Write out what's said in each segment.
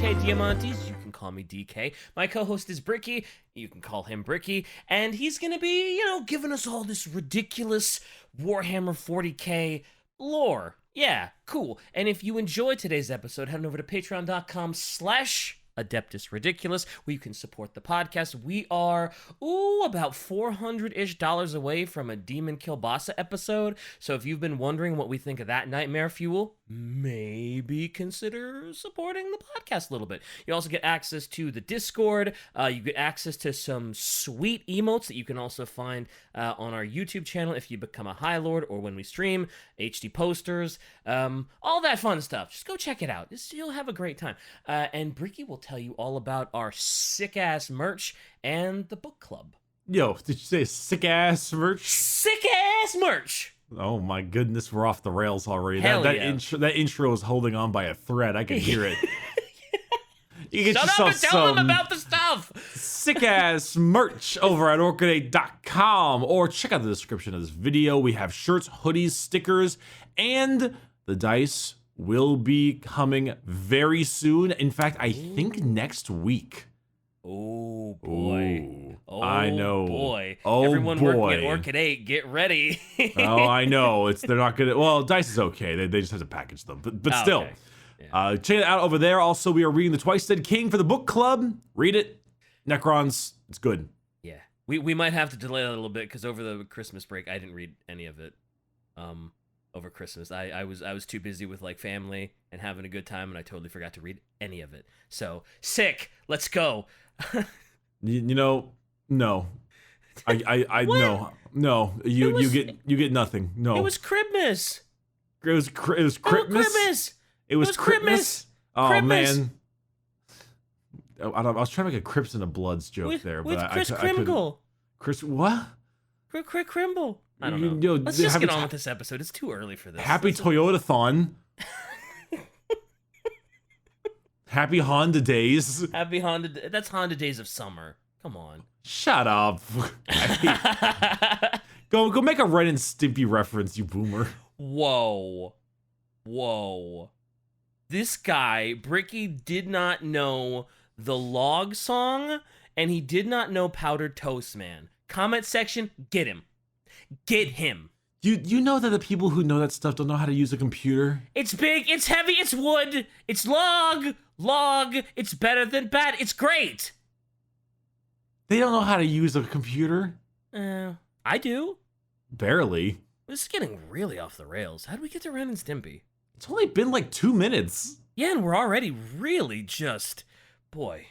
DK Diamantes. You can call me DK. My co-host is Bricky. You can call him Bricky. And he's going to be, giving us all this ridiculous Warhammer 40k lore. Yeah, cool. And if you enjoyed today's episode, head on over to patreon.com/Adeptus Ridiculous, where you can support the podcast. We are, about $400-ish away from a Demon Kielbasa episode. So if you've been wondering what we think of that nightmare fuel, maybe consider supporting the podcast a little bit. You also get access to the Discord. You get access to some sweet emotes that you can also find on our YouTube channel if you become a High Lord or when we stream, HD posters, all that fun stuff. Just go check it out. You'll have a great time. And Bricky will tell you all about our sick-ass merch and the book club. Yo, did you say sick-ass merch? Sick-ass merch! Oh my goodness, we're off the rails already. Hell That yeah. intro is holding on by a thread. I can hear it. You get Shut yourself up and tell them about the stuff! sick-ass merch over at orchidate.com, or check out the description of this video. We have shirts, hoodies, stickers, and the dice will be coming very soon. In fact, I think next week. Oh boy. Ooh, Oh, I know. Boy. Oh, Everyone boy. working at Orchid 8, get ready. Oh, I know. They're not gonna. Well, dice is okay. They just have to package them, but Oh, still. okay. Yeah. Check it out over there. Also, we are reading The Twice Dead King for the book club. Read it. Necrons. It's good. Yeah. We might have to delay that a little bit because over the Christmas break, I didn't read any of it. Over Christmas, I was too busy with like family and having a good time, and I totally forgot to read any of it. So sick. Let's go. No. I What? no. You get nothing. No. It was Christmas. It was Christmas. It was Christmas. Oh Christmas. man. I was trying to make a Crips and a Bloods joke With there, with but Chris I couldn't. Krimgle. Chris, what? Chris Krimble. I don't know. Yo, Let's just happy get on ti- with this episode. It's too early for this. Happy Toyota-thon. Happy Honda days. Happy Honda. That's Honda Days of Summer. Come on. Shut up. Go make a Ren and Stimpy reference, you boomer. Whoa. This guy, Bricky, did not know the log song, and he did not know Powdered Toast Man. Comment section, get him. Get him. You know that the people who know that stuff don't know how to use a computer? It's big, it's heavy, it's wood, it's log, it's better than bad, it's great. They don't know how to use a computer? I do. Barely. This is getting really off the rails. How did we get to Ren and Stimpy? It's only been like 2 minutes. Yeah, and we're already really just... Boy.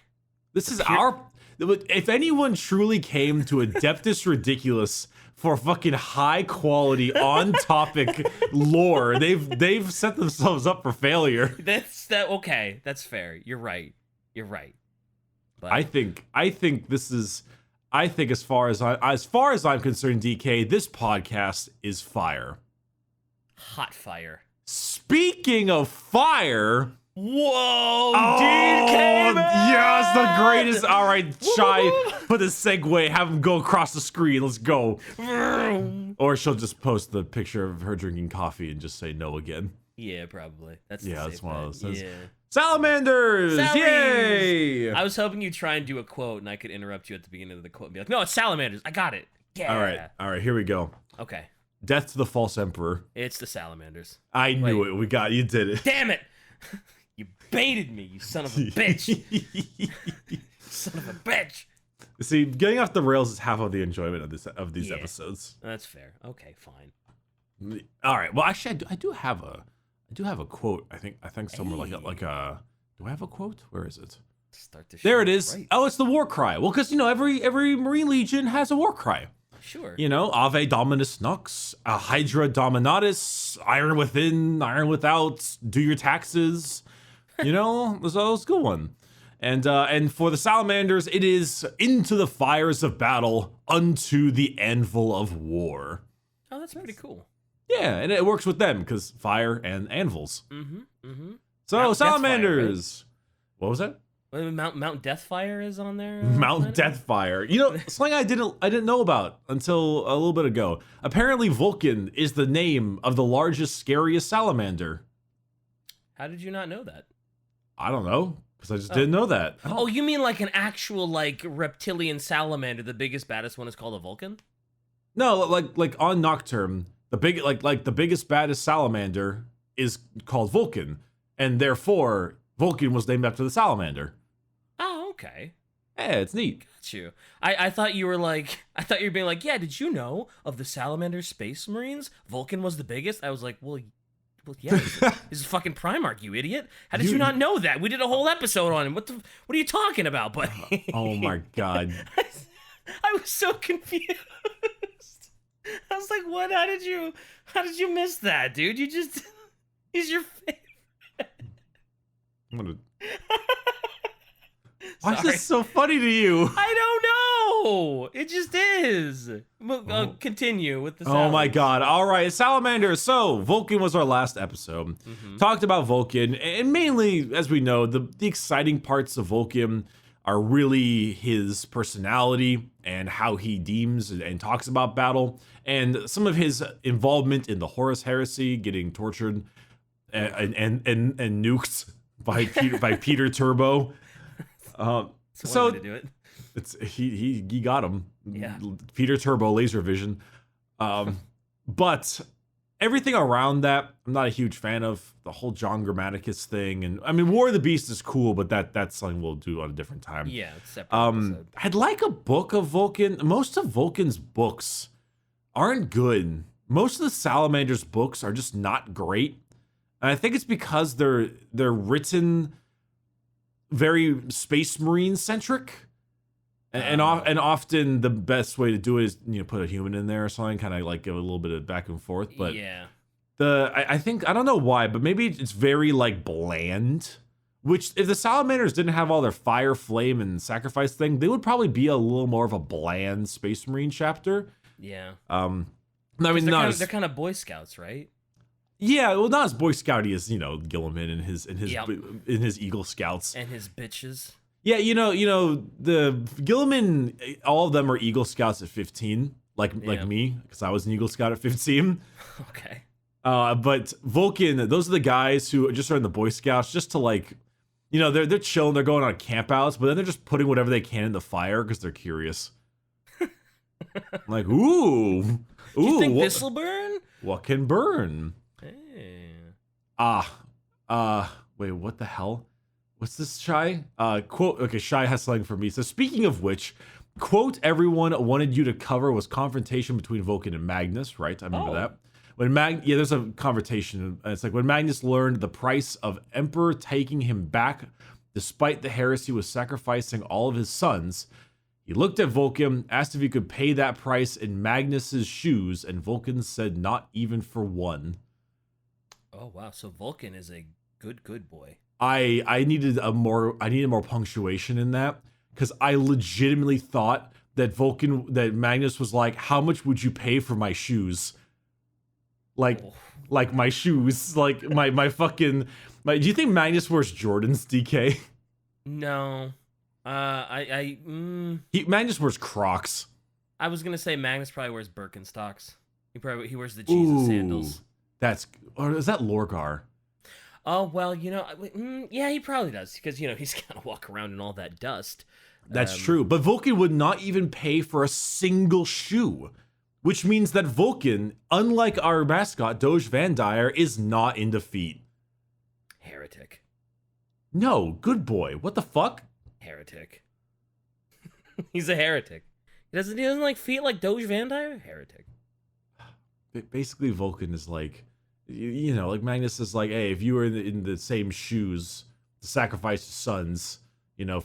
This is our... If anyone truly came to Adeptus Ridiculous for fucking high quality, on topic lore, they've set themselves up for failure. Okay, that's fair. You're right. But I think this is... I think as far as I'm concerned, DK, this podcast is fire. hot fire. Speaking of fire... Whoa, Oh, DK, man! yes, the greatest. All right, Shy, put a segue, have him go across the screen. Let's go. Or she'll just post the picture of her drinking coffee and just say no again. Yeah, probably. That's That's one of those things. Yeah. Salamanders! Salaries! Yay! I was hoping you'd try and do a quote, and I could interrupt you at the beginning of the quote and be like, "No, it's Salamanders. I got it." Yeah. All right, here we go. Okay. Death to the false emperor. It's the Salamanders. I knew Wait. it. We got you. Did it. Damn it! You baited me, you son of a bitch. Son of a bitch. See, getting off the rails is half of the enjoyment of these Yeah. episodes. That's fair. Okay, fine. All right. Well, actually, I do have a quote. I think somewhere like a. Do I have a quote? Where is it? Start the show. There it is. Right. Oh, it's the war cry. Well, because every Marine Legion has a war cry. Sure. Ave Dominus Nux, Hydra Dominatus, Iron Within, Iron Without, do your taxes. So it's a good one. And for the Salamanders, it is into the fires of battle, unto the anvil of war. Oh, that's pretty cool. Yeah, and it works with them because fire and anvils. So Mount Salamanders. What was that? Mount Deathfire is on there. Mount Deathfire. Something I didn't know about until a little bit ago. Apparently, Vulcan is the name of the largest, scariest salamander. How did you not know that? I don't know. because I just didn't know that. Oh, you mean like an actual like reptilian salamander? The biggest, baddest one is called a Vulcan? No, like on Nocturne, the biggest baddest salamander is called Vulcan, and therefore Vulcan was named after the salamander. Oh, okay. Yeah, it's neat. Got you. I thought you were being like, yeah, did you know of the Salamander Space Marines? Vulcan was the biggest? I was like, well yeah, this is fucking Primarch, you idiot. How did you not know that? We did a whole episode on him. What are you talking about, buddy? Oh my god. I was so confused. I was like, what? How did you miss that, dude? He's your favorite. Why is this so funny to you? I don't know. It just is. Continue with the Oh my god. All right, Salamanders. So, Vulcan was our last episode. Talked about Vulcan, and mainly, as we know, the exciting parts of Vulcan are really his personality and how he deems and talks about battle, and some of his involvement in the Horus Heresy, getting tortured and nuked by Peter Turbo. So to do it. It's he got him. Yeah. Peter Turbo laser vision. But everything around that, I'm not a huge fan of. The whole John Grammaticus thing, and I mean, War of the Beast is cool, but that's something we'll do on a different time. Yeah, it's separate episode. I'd like a book of Vulcan. Most of Vulcan's books aren't good. Most of the Salamander's books are just not great, and I think it's because they're written very Space Marine centric, and often the best way to do it is put a human in there or something, kind of like give a little bit of back and forth. But yeah. I think, I don't know why, but maybe it's very like bland, which if the Salamanders didn't have all their fire, flame, and sacrifice thing, they would probably be a little more of a bland Space Marine chapter. Yeah. I mean, they're kind of Boy Scouts, right? Yeah, well, not as Boy Scouty as Gilliman and his Eagle Scouts and his bitches. Yeah, the Gilliman, all of them are Eagle Scouts at 15, like me, because I was an Eagle Scout at 15. Okay. But Vulcan, those are the guys who just are in the Boy Scouts just to they're chilling, they're going on campouts, but then they're just putting whatever they can in the fire because they're curious. Like, ooh, you think this will burn? What can burn? Hey. Wait, what the hell? What's this, Shy? Quote, okay, Shy has something for me. So speaking of which, quote everyone wanted you to cover was confrontation between Vulcan and Magnus, right? I remember that. There's a confrontation. It's like when Magnus learned the price of Emperor taking him back, despite the heresy was sacrificing all of his sons, he looked at Vulcan, asked if he could pay that price in Magnus's shoes, and Vulcan said not even for one. Oh wow, so Vulcan is a good boy. I needed more punctuation in that, because I legitimately thought that Magnus was like, how much would you pay for my shoes? Like my shoes, like my fucking. Do you think Magnus wears Jordans, DK? No, Magnus wears Crocs. I was gonna say Magnus probably wears Birkenstocks. He wears the Jesus sandals. Or is that Lorgar? Oh well, yeah, he probably does because he's gonna walk around in all that dust. That's true, but Vulcan would not even pay for a single shoe. Which means that Vulcan, unlike our mascot, Doge Van Dyer, is not in defeat. Heretic. No, good boy. What the fuck? Heretic. He's a heretic. He doesn't like feet like Doge Van Dyer? Heretic. Basically, Vulcan is like, like Magnus is like, hey, if you were in the same shoes to sacrifice your sons,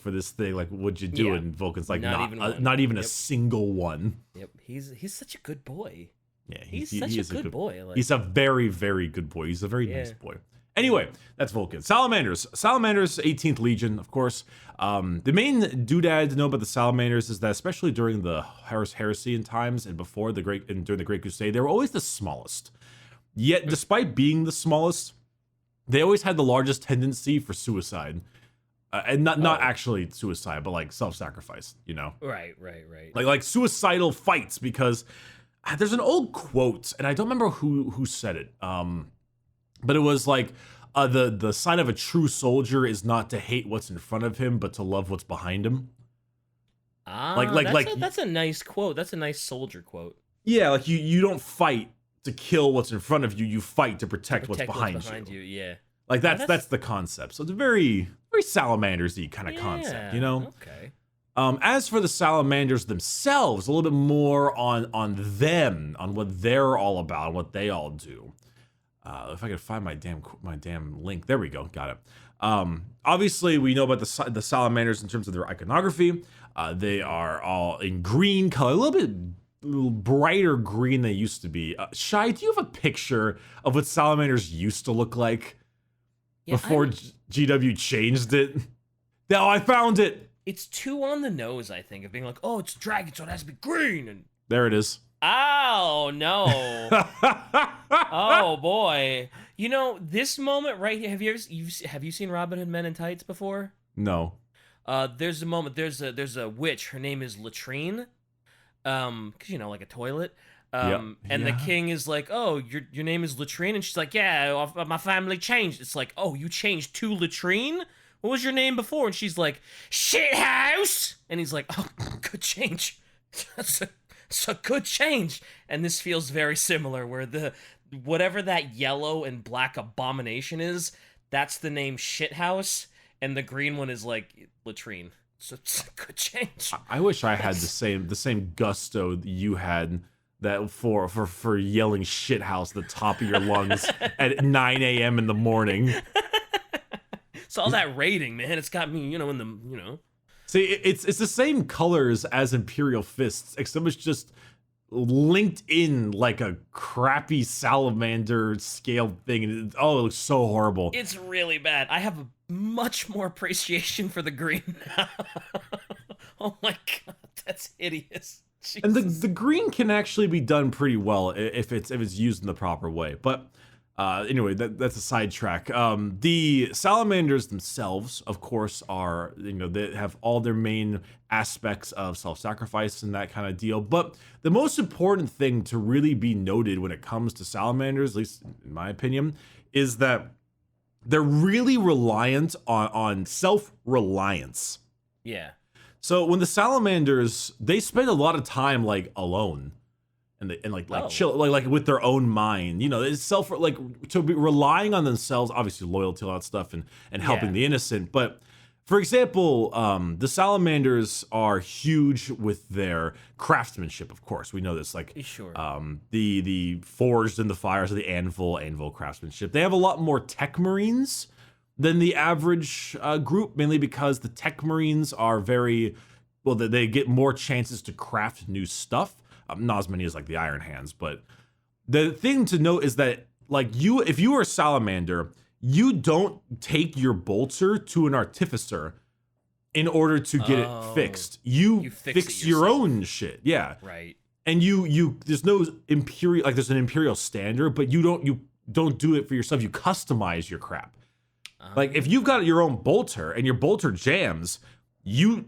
for this thing, like, what'd you do? Yeah. And Vulcan's like, not even a single one. Yep, he's such a good boy. Yeah, he's such a good boy. He's a very, very good boy. He's a very nice boy. Anyway, that's Vulcan. Salamanders, 18th Legion, of course. The main doodad to know about the Salamanders is that, especially during the Horus Heresy in times and during the Great Crusade, they were always the smallest. Yet, despite being the smallest, they always had the largest tendency for suicide. And not actually suicide, but like self-sacrifice, Right. Like suicidal fights, because there's an old quote, and I don't remember who said it. But it was like, The sign of a true soldier is not to hate what's in front of him, but to love what's behind him. That's a nice quote. That's a nice soldier quote. Yeah, like you don't fight to kill what's in front of you. You fight to protect what's behind you. Yeah. Like that's the concept. So it's a very Salamanders-y kind of concept, you know? Okay. As for the Salamanders themselves, a little bit more on them, on what they're all about, and what they all do. If I could find my damn link, there we go, got it. Obviously, we know about the Salamanders in terms of their iconography. They are all in green color, a little brighter green than they used to be. Shai, do you have a picture of what Salamanders used to look like before GW changed it? No, I found it. It's too on the nose, I think, of being like, oh, it's dragon, so it has to be green. And there it is. Oh, no. Oh, boy. You know, this moment right here, have you seen Robin Hood Men in Tights before? No. There's a moment, there's a witch, her name is Latrine, because, you know, like a toilet. And the king is like, oh, your name is Latrine? And she's like, yeah, my family changed. It's like, oh, you changed to Latrine? What was your name before? And she's like, Shithouse! And he's like, oh, good change. That's a good change. And this feels very similar, where whatever that yellow and black abomination is, that's the name Shithouse, and the green one is like latrine. So it's a good change. I wish I had the same gusto that you had, that for yelling shithouse at the top of your lungs at 9 a.m. in the morning. It's all that rating, man. It's got me, in the, See, it's the same colors as Imperial Fists, except it's just linked in like a crappy salamander scaled thing. And it looks so horrible. It's really bad. I have a much more appreciation for the green now. Oh my god, that's hideous. Jesus. And the green can actually be done pretty well if it's used in the proper way. But anyway, that's a sidetrack. The Salamanders themselves, of course, are, they have all their main aspects of self-sacrifice and that kind of deal. But the most important thing to really be noted when it comes to Salamanders, at least in my opinion, is that they're really reliant on self-reliance. Yeah. So when the Salamanders, they spend a lot of time like alone. And chill, like with their own mind, it's to be relying on themselves, obviously loyalty, all that stuff, and helping the innocent. But for example, the Salamanders are huge with their craftsmanship. Of course, we know this. Like, sure. The forged in the fires of the anvil craftsmanship. They have a lot more tech marines than the average group, mainly because the tech marines are they get more chances to craft new stuff. Not as many as like the Iron Hands, but the thing to note is that if you are a Salamander, you don't take your bolter to an artificer in order to get it fixed. You fix your own shit. Yeah. Right. And there's no Imperial, like there's an Imperial standard, but you don't do it for yourself. You customize your crap. Like if you've got your own bolter and your bolter jams, you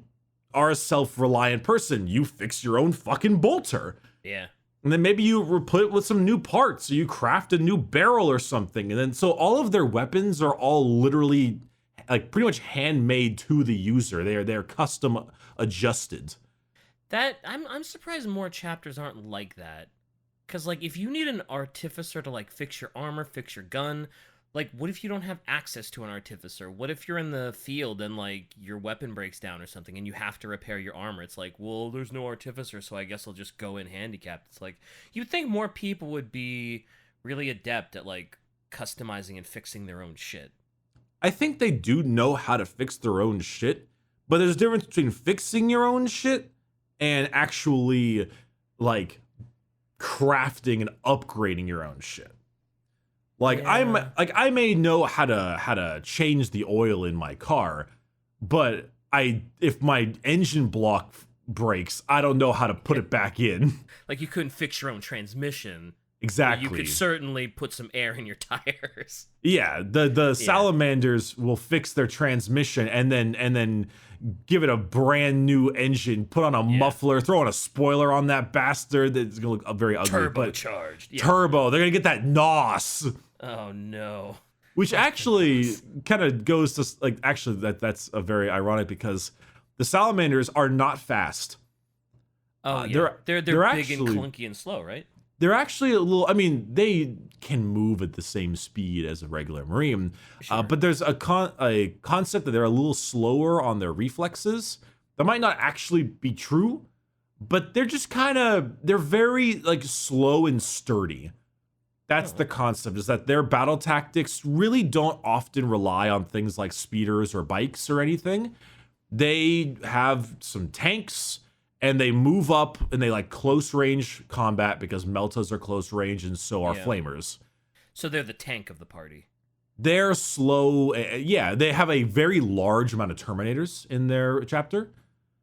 are a self-reliant person. You fix your own fucking bolter. Yeah. And then maybe you put it with some new parts, or you craft a new barrel or something. And then so all of their weapons are all literally like pretty much handmade to the user. They're custom adjusted. That I'm surprised more chapters aren't like that. Cause like if you need an artificer to like fix your armor, fix your gun, like, what if you don't have access to an artificer? What if you're in the field and, like, your weapon breaks down or something and you have to repair your armor? It's like, well, there's no artificer, so I guess I'll just go in handicapped. It's like, you'd think more people would be really adept at, like, customizing and fixing their own shit. I think they do know how to fix their own shit, but there's a difference between fixing your own shit and actually, like, crafting and upgrading your own shit. Like I may know how to change the oil in my car, but if my engine block breaks, I don't know how to put it back in. Like you couldn't fix your own transmission. Exactly. You could certainly put some air in your tires. Yeah, the Salamanders will fix their transmission and then give it a brand new engine, put on a muffler, throw on a spoiler on that bastard that's gonna look very ugly. Turbocharged. Turbo. They're gonna get that NOS. Oh no. Which actually kind of goes to like actually that's a very ironic because the Salamanders are not fast. Oh yeah, they're big actually, and clunky and slow, right? They're actually a little. I mean, they can move at the same speed as a regular Marine, Sure. but there's a concept that they're a little slower on their reflexes. That might not actually be true, but they're just they're very like slow and sturdy. That's the concept, is that their battle tactics really don't often rely on things like speeders or bikes or anything. They have some tanks and they move up and they like close range combat because Meltas are close range and so are Flamers. So they're the tank of the party. They're slow. Yeah, they have a very large amount of Terminators in their chapter.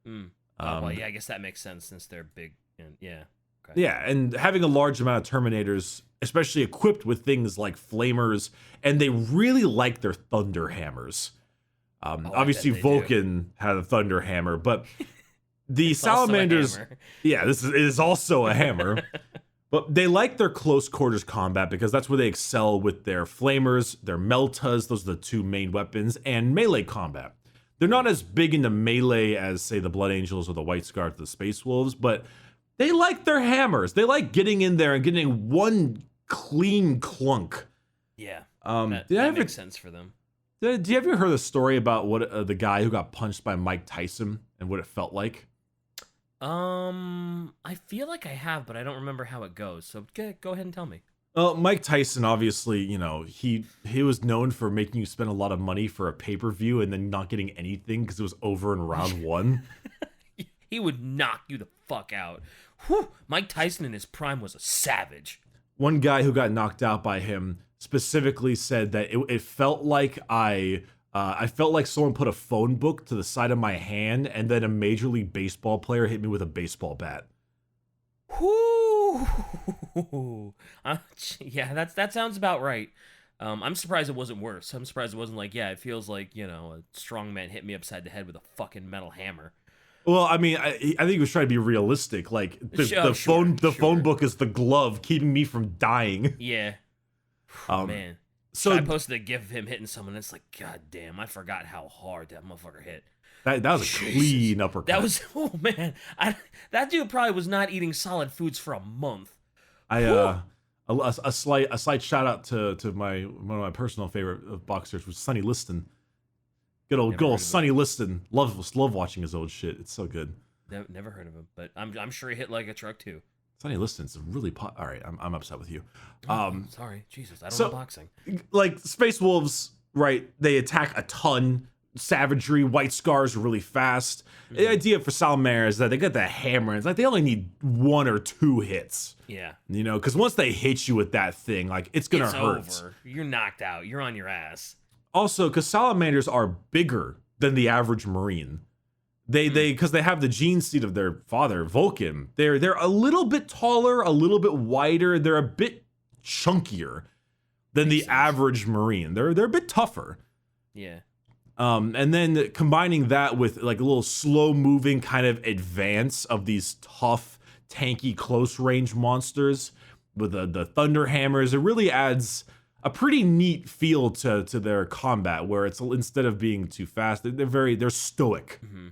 Well, yeah, I guess that makes sense since they're big. And Okay. Yeah, and having a large amount of Terminators, especially equipped with things like Flamers, and they really like their Thunder Hammers. Obviously, Vulcan had a Thunder Hammer, but the Salamanders, it is also a hammer. But they like their close quarters combat because that's where they excel with their Flamers, their Meltas, those are the two main weapons, and melee combat. They're not as big into melee as, say, the Blood Angels or the White Scarf, the Space Wolves, but they like their hammers. They like getting in there and getting one clean clunk. Yeah, that makes sense for them. Did you ever heard the story about what the guy who got punched by Mike Tyson and what it felt like? I feel like I have, but I don't remember how it goes. So go ahead and tell me. Well, Mike Tyson, obviously, he was known for making you spend a lot of money for a pay-per-view and then not getting anything because it was over in round one. He would knock you the fuck out. Whew. Mike Tyson in his prime was a savage. One guy who got knocked out by him specifically said that it felt like I felt like someone put a phone book to the side of my hand and then a Major League Baseball player hit me with a baseball bat. Whoo! Yeah, that sounds about right. I'm surprised it wasn't worse. I'm surprised it wasn't like, it feels like, a strong man hit me upside the head with a fucking metal hammer. Well, I mean, I think he was trying to be realistic. Like the phone book is the glove keeping me from dying. Yeah. Man. So I posted a gif of him hitting someone. It's like, god damn, I forgot how hard that motherfucker hit. That was a clean uppercut. That was that dude probably was not eating solid foods for a month. A slight shout out to one of my personal favorite boxers was Sonny Liston. Good old Sonny Liston. Love watching his old shit. It's so good. Never heard of him, but I'm sure he hit like a truck too. Sonny Liston's really all right. I'm upset with you. Sorry, Jesus, I don't know boxing. Like Space Wolves, right? They attack a ton. Savagery, White Scars are really fast. The idea for Salamanders is that they got the hammer. It's like they only need 1 or 2 hits. Yeah, because once they hit you with that thing, like it's gonna hurt. Over. You're knocked out. You're on your ass. Also, because Salamanders are bigger than the average Marine. Because they have the gene seed of their father, Vulcan. They're a little bit taller, a little bit wider. They're a bit chunkier than the average Marine. They're a bit tougher. Yeah. And then combining that with like a little slow moving kind of advance of these tough, tanky, close range monsters with the thunder hammers, it really adds a pretty neat feel to their combat, where it's instead of being too fast, they're stoic. Mm-hmm.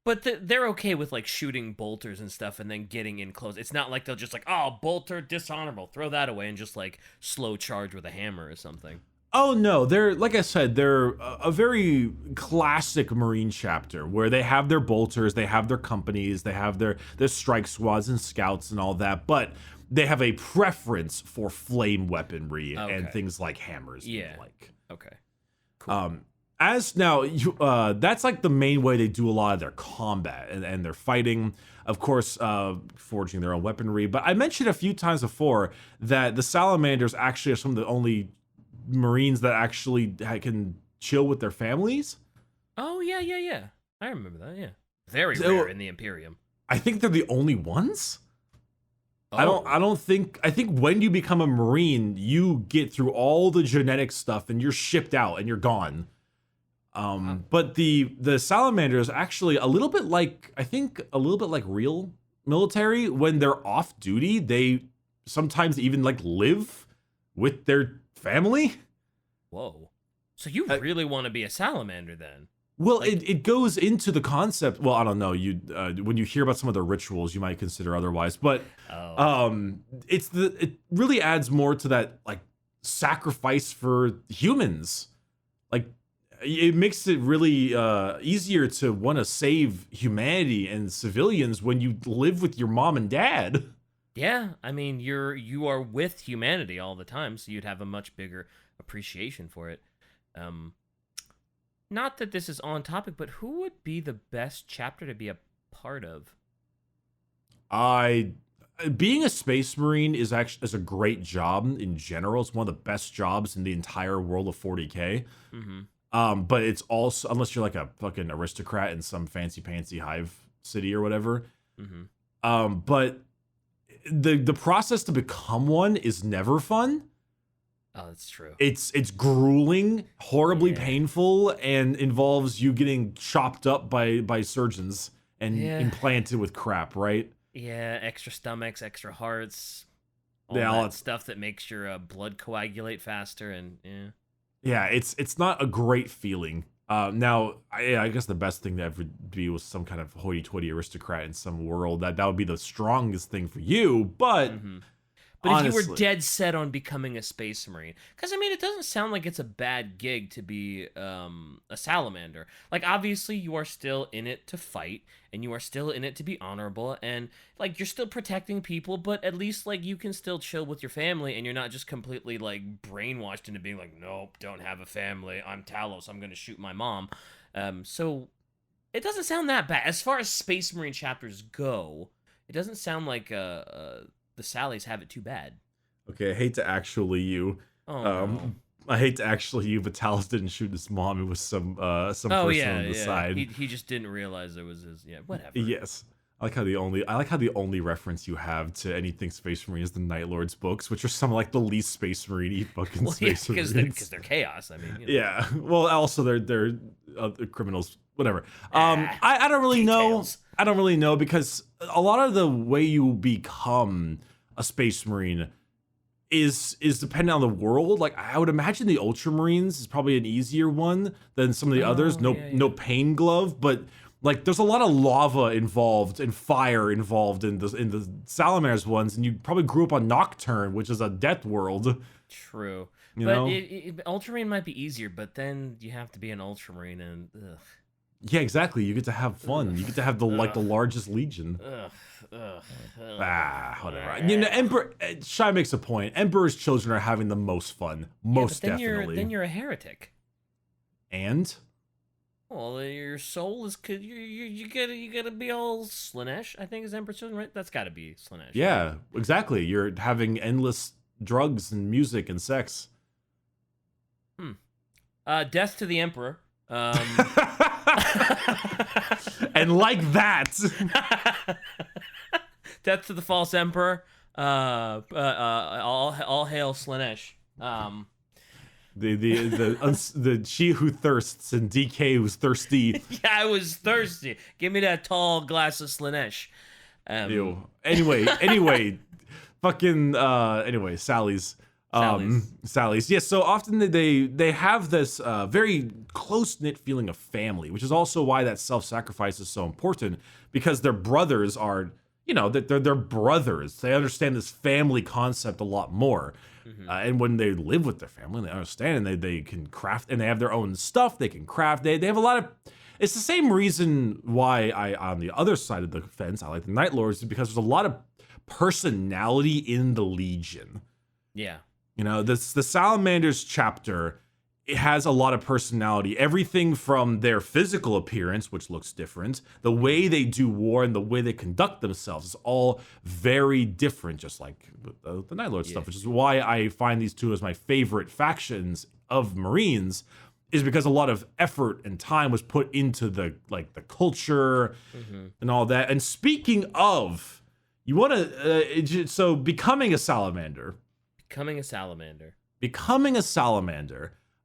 But they're okay with like shooting bolters and stuff and then getting in close. It's not like they'll just like, oh, bolter, dishonorable, throw that away and just like slow charge with a hammer or something. Oh no, they're like I said, they're a very classic Marine chapter where they have their bolters, they have their companies, they have their strike squads and scouts and all that, but they have a preference for flame weaponry and things like hammers. Yeah. Okay. Cool. As now, that's like the main way they do a lot of their combat and their fighting. Of course, forging their own weaponry. But I mentioned a few times before that the Salamanders actually are some of the only Marines that actually can chill with their families. Oh yeah. I remember that. Yeah, very rare in the Imperium. I think they're the only ones. Oh. I think when you become a Marine, you get through all the genetic stuff and you're shipped out and you're gone. But the Salamanders actually a little bit like real military. When they're off duty, they sometimes even like live with their family. Whoa. So you really want to be a salamander then? Well, like, it goes into the concept. Well, I don't know. You when you hear about some of the rituals, you might consider otherwise. But it really adds more to that like sacrifice for humans. Like it makes it really easier to want to save humanity and civilians when you live with your mom and dad. Yeah, I mean you are with humanity all the time, so you'd have a much bigger appreciation for it. Not that this is on topic, but who would be the best chapter to be a part of? Being a space marine is a great job in general. It's one of the best jobs in the entire world of 40K. Mm-hmm. But it's also, unless you're like a fucking aristocrat in some fancy pantsy hive city or whatever. Mm-hmm. But the process to become one is never fun. Oh, that's true. It's grueling, horribly painful, and involves you getting chopped up by surgeons and implanted with crap, right? Yeah, extra stomachs, extra hearts, all that stuff that makes your blood coagulate faster, and it's not a great feeling. Now, I guess the best thing to ever be was some kind of hoity-toity aristocrat in some world. That would be the strongest thing for you, but. Mm-hmm. But honestly, if you were dead set on becoming a space marine, because I mean, it doesn't sound like it's a bad gig to be a salamander. Like, obviously, you are still in it to fight, and you are still in it to be honorable, and like you're still protecting people, but at least like you can still chill with your family, and you're not just completely like brainwashed into being like, nope, don't have a family. I'm Talos. I'm gonna shoot my mom. So it doesn't sound that bad as far as space marine chapters go. It doesn't sound like the Sallys have it too bad. Okay, I hate to actually you. No. I hate to actually you, but Talos didn't shoot his mom. It was some person on the side. He just didn't realize it was his. Yeah, whatever. Yes. I like how the only reference you have to anything Space Marine is the Night Lord's books, which are some of like the least Space Marine fucking Space Marines. Because they're chaos. I mean, you know. Yeah. Well, also they're criminals. Whatever. I don't really know. I don't really know because a lot of the way you become a Space Marine is dependent on the world. Like I would imagine the Ultramarines is probably an easier one than some of the others. No pain glove, but like there's a lot of lava involved and fire involved in the Salamanders ones, and you probably grew up on Nocturne, which is a death world. True. You know? Ultramarine might be easier, but then you have to be an Ultramarine and ugh. Yeah, exactly. You get to have fun. You get to have the largest legion. Whatever. You know, Emperor Shy makes a point. Emperor's children are having the most fun, most definitely. Then you're a heretic. And? Well, your soul is you gotta be all Slaanesh. I think is Emperor's children, right? That's got to be Slaanesh. Yeah, right? Exactly. You're having endless drugs and music and sex. Death to the Emperor. And like that, death to the false emperor. All hail Slaanesh. The she who thirsts and DK who's thirsty. Yeah, I was thirsty. Give me that tall glass of Slaanesh. Ew. Anyway, fucking Sally's. Sally's. Yes, so often they have this very close-knit feeling of family, which is also why that self-sacrifice is so important, because their brothers are, they're brothers. They understand this family concept a lot more. Mm-hmm. And when they live with their family, they understand, and they can craft, and they have their own stuff they can craft. They have a lot of... It's the same reason why on the other side of the fence, I like the Night Lords, because there's a lot of personality in the Legion. Yeah. The Salamanders chapter, it has a lot of personality. Everything from their physical appearance, which looks different, the way they do war and the way they conduct themselves is all very different, just like the Night Lord stuff, which is why I find these two as my favorite factions of Marines, is because a lot of effort and time was put into the culture and all that. And speaking of, you want to, so becoming a Salamander.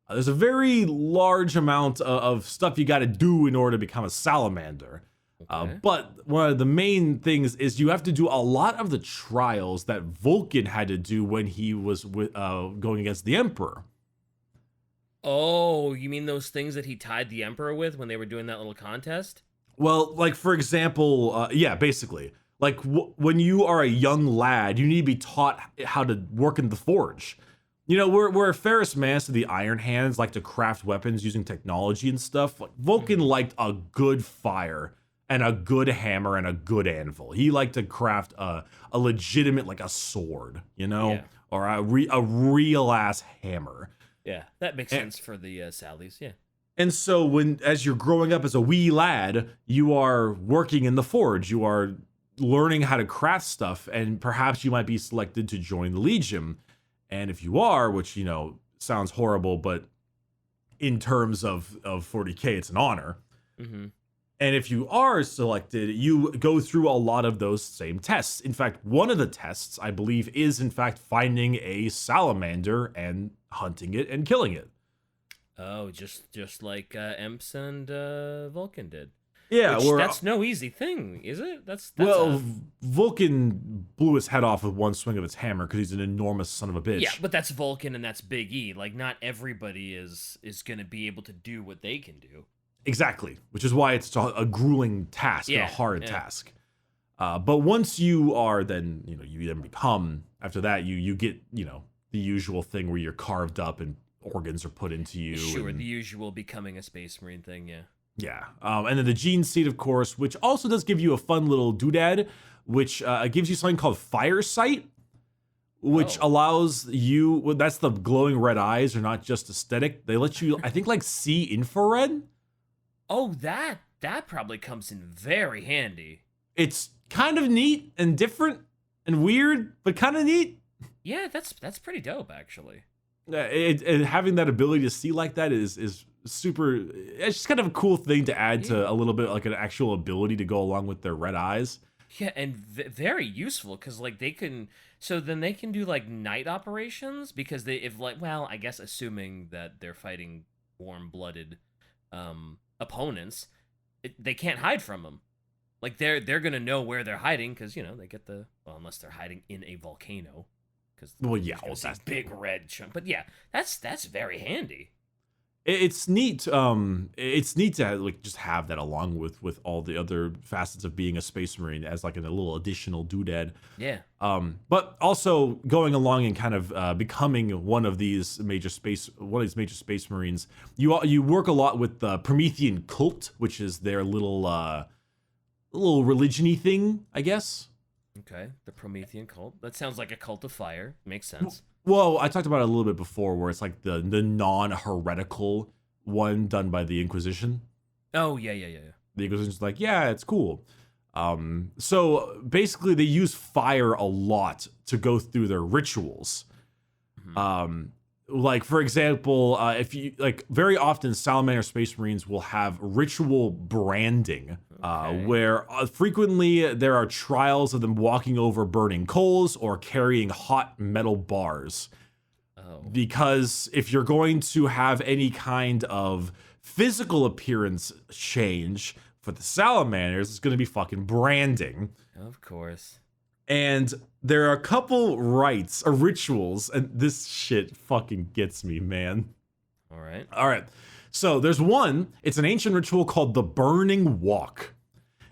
There's a very large amount of stuff you got to do in order to become a Salamander. Okay. But one of the main things is you have to do a lot of the trials that Vulcan had to do when he was going against the Emperor. Oh, you mean those things that he tied the Emperor with when they were doing that little contest? Well, like for example, yeah, basically, like when you are a young lad, you need to be taught how to work in the forge. You know, where Ferrus Mance and the Iron Hands like to craft weapons using technology and stuff, like Vulcan liked a good fire and a good hammer and a good anvil. He liked to craft a legitimate, like a sword, you know, Yeah. or a real ass hammer. Yeah, that makes sense for the Sallies. Yeah. And so as you're growing up as a wee lad, you are working in the forge, you are learning how to craft stuff, and perhaps you might be selected to join the Legion. And if you are, which, you know, sounds horrible, but in terms of 40K, it's an honor. Mm-hmm. And if you are selected, you go through a lot of those same tests. In fact, one of the tests, I believe, is in fact finding a salamander and hunting it and killing it. Oh, just like Emps and Vulcan did. Yeah, Which, that's no easy thing, is it? That's well, Vulcan blew his head off with one swing of his hammer because he's an enormous son of a bitch. yeah, but that's Vulcan and that's Big E. Like, not everybody is going to be able to do what they can do. Exactly, which is why it's a grueling task and a hard task. But once you are then, you know, you then become, after that, you get, you know, the usual thing where you're carved up and organs are put into you. Sure, and, the usual becoming a Space Marine thing, yeah. yeah. And then the gene seed, of course, which also does give you a fun little doodad, which gives you something called Firesight, which allows you, well, that's the glowing red eyes are not just aesthetic. They let you, I think, like see infrared. Oh, that probably comes in very handy. It's kind of neat and different and weird, but kind of neat. Yeah, that's pretty dope, actually. Having that ability to see like that is super. It's just kind of a cool thing to add to a little bit like an actual ability to go along with their red eyes. Yeah, and very useful because like they can. So then they can do like night operations because I guess assuming that they're fighting warm-blooded opponents, they can't hide from them. Like they're gonna know where they're hiding because you know they get unless they're hiding in a volcano. Because that's big red chunk. But yeah, that's very handy. It's neat. It's neat to like just have that along with all the other facets of being a Space Marine as like a little additional doodad. Yeah. But also going along and kind of becoming one of these major Space Marines. You work a lot with the Promethean cult, which is their little religion-y thing, I guess. Okay, the Promethean cult. That sounds like a cult of fire. Makes sense. Well, I talked about it a little bit before, where it's like the non-heretical one done by the Inquisition. Oh, yeah. The Inquisition's like, yeah, it's cool. So basically, they use fire a lot to go through their rituals. Mm-hmm. Like, for example, if you like, very often Salamander Space Marines will have ritual branding, where frequently there are trials of them walking over burning coals or carrying hot metal bars. Oh. Because if you're going to have any kind of physical appearance change for the Salamanders, it's going to be fucking branding. Of course. And there are a couple rites or rituals, and this shit fucking gets me, man. All right. So there's one, it's an ancient ritual called the Burning Walk.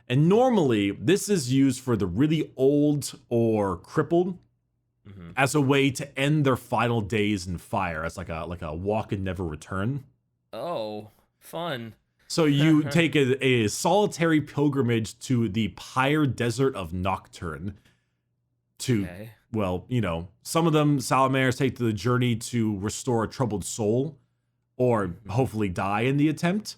And normally this is used for the really old or crippled as a way to end their final days in fire, as like a walk and never return. Oh, fun. So you take a solitary pilgrimage to the Pyre Desert of Nocturne. Well, you know, some of them Salamanders take the journey to restore a troubled soul or hopefully die in the attempt.